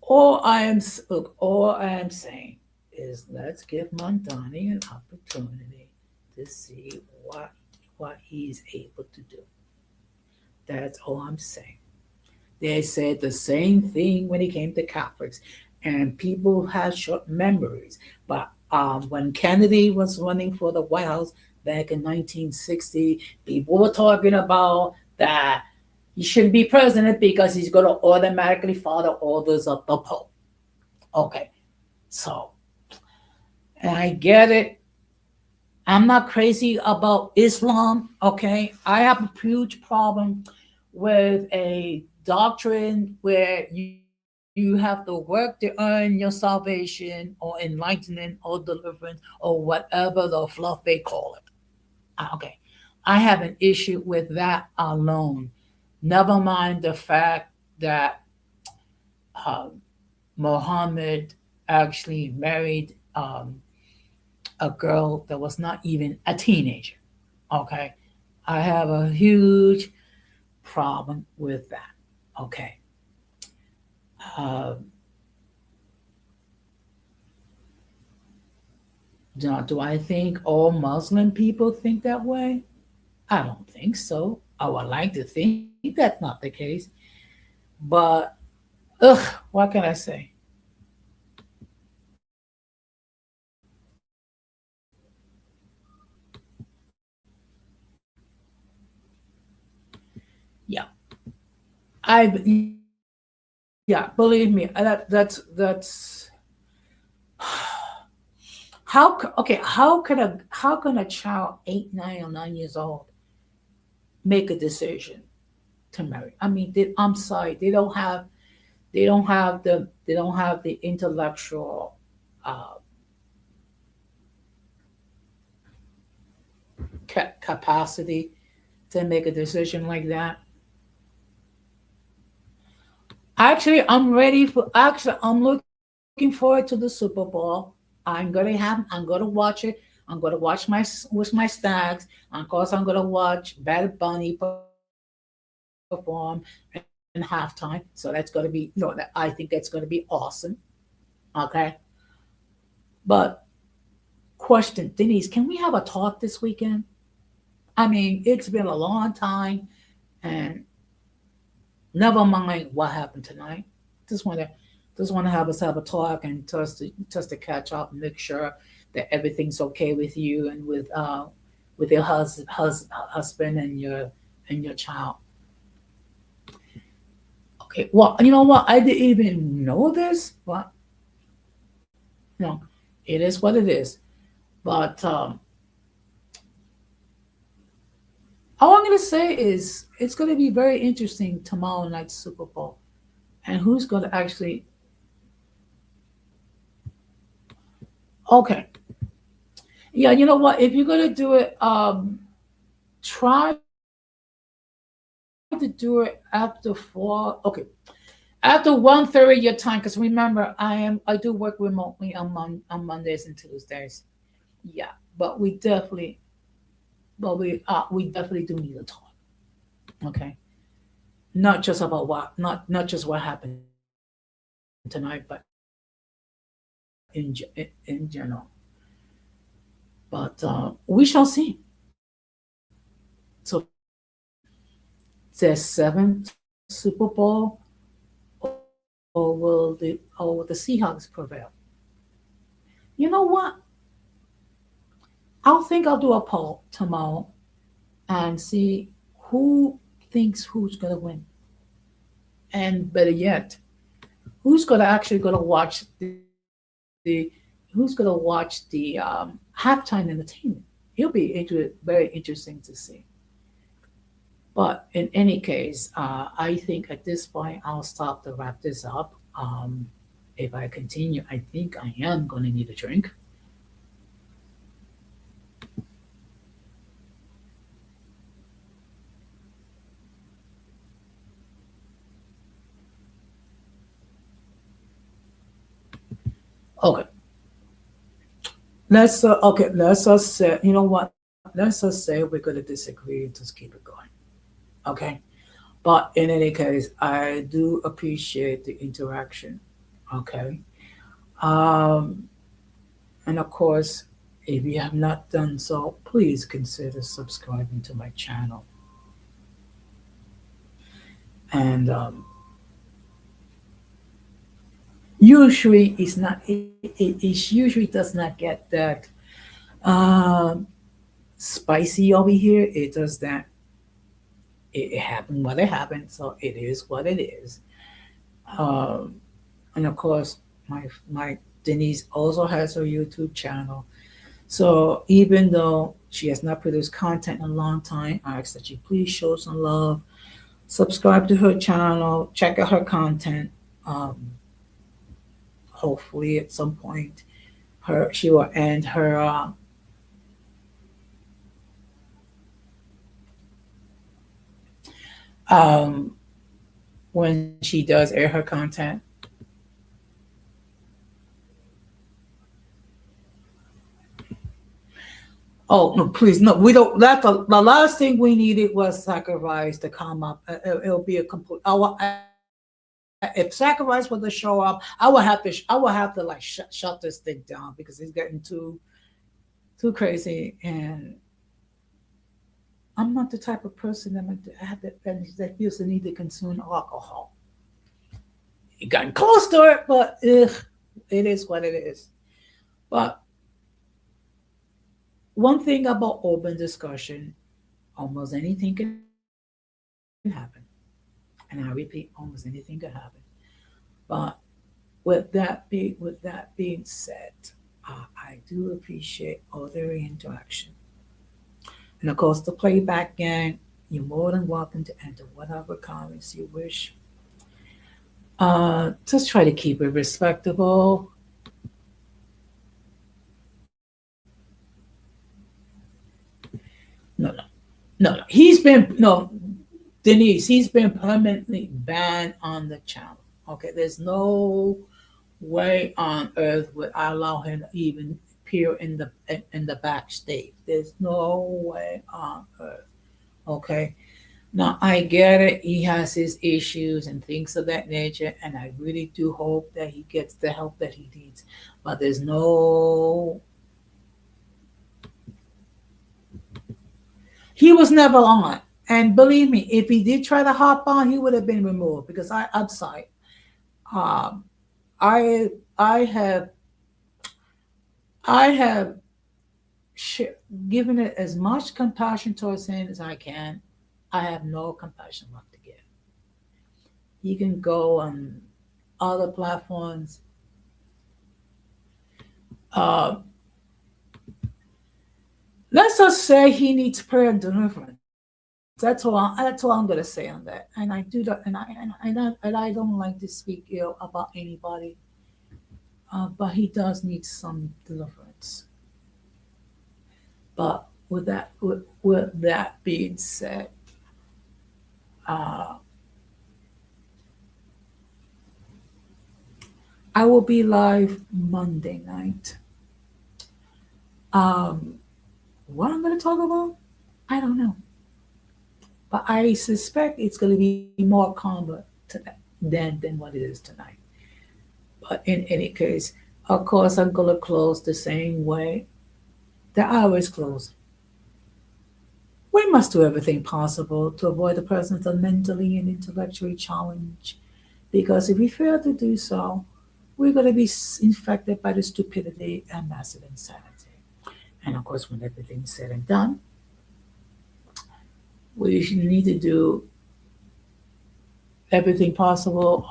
All I am saying is let's give Montani an opportunity to see what he's able to do. That's all I'm saying. They said the same thing when it came to Catholics, and people have short memories. But when Kennedy was running for the White House back in 1960, people were talking about that he shouldn't be president because he's going to automatically follow the orders of the Pope. Okay, so and I get it. I'm not crazy about Islam. Okay, I have a huge problem with a doctrine where you have to work to earn your salvation or enlightenment or deliverance or whatever the fluff they call it. Okay, I have an issue with that alone. Never mind the fact that uh, Mohammed actually married a girl that was not even a teenager. Okay, I have a huge problem with that. Okay. Uh, now, do I think all Muslim people think that way? I don't think so. I would like to think that's not the case. But, what can I say? Yeah. I, yeah, believe me, that's, okay, how can a child 8, 9, or 9 years old make a decision to marry? I mean, I'm sorry, they don't have the intellectual uh, capacity to make a decision like that. Actually, I'm looking forward to the Super Bowl. I'm gonna watch it. I'm gonna watch with my stags. Of course, I'm gonna watch Bad Bunny perform in halftime. So that's gonna be, I think that's gonna be awesome. Okay, but question, Denise, can we have a talk this weekend? I mean, it's been a long time, and never mind what happened tonight. Just want to have us have a talk and just to catch up and make sure that everything's okay with you and with your husband and your child. Okay, well, you know what? I didn't even know this, but you know, it is what it is. But All I'm gonna say is it's gonna be very interesting tomorrow night's Super Bowl, and who's gonna actually. Okay, yeah, you know what? If you're gonna do it, try to do it after 4. Okay, after 1:30 your time, because remember, I do work remotely on Mondays and Tuesdays. Yeah, but we definitely do need to talk. Okay, not just about not just what happened tonight, but in general. But we shall see. So there's 7th Super Bowl, or will the Seahawks prevail? You know what? I'll do a poll tomorrow and see who thinks who's gonna win, and better yet, who's gonna actually gonna watch who's gonna watch the halftime entertainment. It'll be very interesting to see. But in any case, I think at this point I'll stop to wrap this up. If I continue, I think I am going to need a drink. Okay, let's just say, you know what? Let's just say we're going to disagree and just keep it going. Okay, but in any case, I do appreciate the interaction. Okay, um, and of course, if you have not done so, please consider subscribing to my channel. And usually, it usually does not get that um, spicy over here. It does that. It happened what it happened, so it is what it is. Um, and of course, my Denise also has her YouTube channel. So even though she has not produced content in a long time, I ask that you please show some love, subscribe to her channel, check out her content. Um, Hopefully, at some point, her she will end her um, when she does air her content. Oh no, please no. We don't. That's the last thing we needed was sacrifice to come up. It'll be a complete. If sacrifice was to show up, I would have to like shut this thing down because it's getting too crazy, and I'm not the type of person that feels the need to consume alcohol. It got close to it, but it is what it is. But one thing about open discussion, almost anything can happen. And I repeat, almost anything can happen. But with that being said, I do appreciate all the interaction. And of course, the playback gang, you're more than welcome to enter whatever comments you wish. Just try to keep it respectable. No, no, no, no. He's been no Denise. He's been permanently banned on the channel. Okay, there's no way on earth would I allow him to even appear in the backstage. There's no way on earth. Okay. Now I get it. He has his issues and things of that nature, and I really do hope that he gets the help that he needs. But there's no. He was never on, and believe me, if he did try to hop on, he would have been removed because I'm sorry. Um, I I have I have sh- given it as much compassion towards him as I can. I have no compassion left to give. You can go on other platforms. Uh, let's just say he needs prayer and deliverance. That's all I'm gonna say on that. And I do that, and I don't like to speak ill about anybody, but he does need some deliverance. But with that being said, uh, I will be live Monday night. Um, what I'm gonna talk about, I don't know, but I suspect it's gonna be more calmer tonight than what it is tonight. But in any case, of course, I'm gonna close the same way that I always close. We must do everything possible to avoid the presence of mentally and intellectually challenged, because if we fail to do so, we're going to be infected by the stupidity and massive insanity. And of course, when everything's said and done, we need to do everything possible.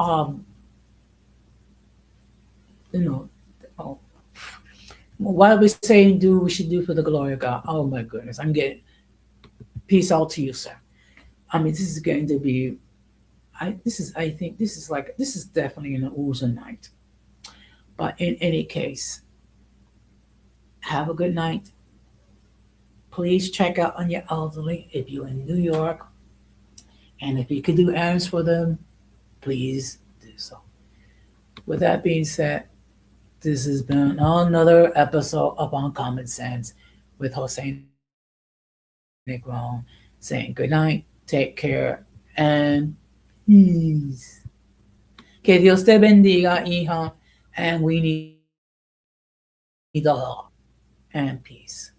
You know, oh, what we're saying do, we should do for the glory of God. Oh my goodness, I'm getting peace out to you, sir. I mean, this is going to be. I think this is definitely an Uza night. But in any case, have a good night. Please check out on your elderly if you're in New York, and if you could do errands for them, please do so. With that being said, this has been another episode of Uncommon Sense with Jose Negron saying good night, take care, and peace. Que Dios te bendiga, hija, and we need a lot and peace.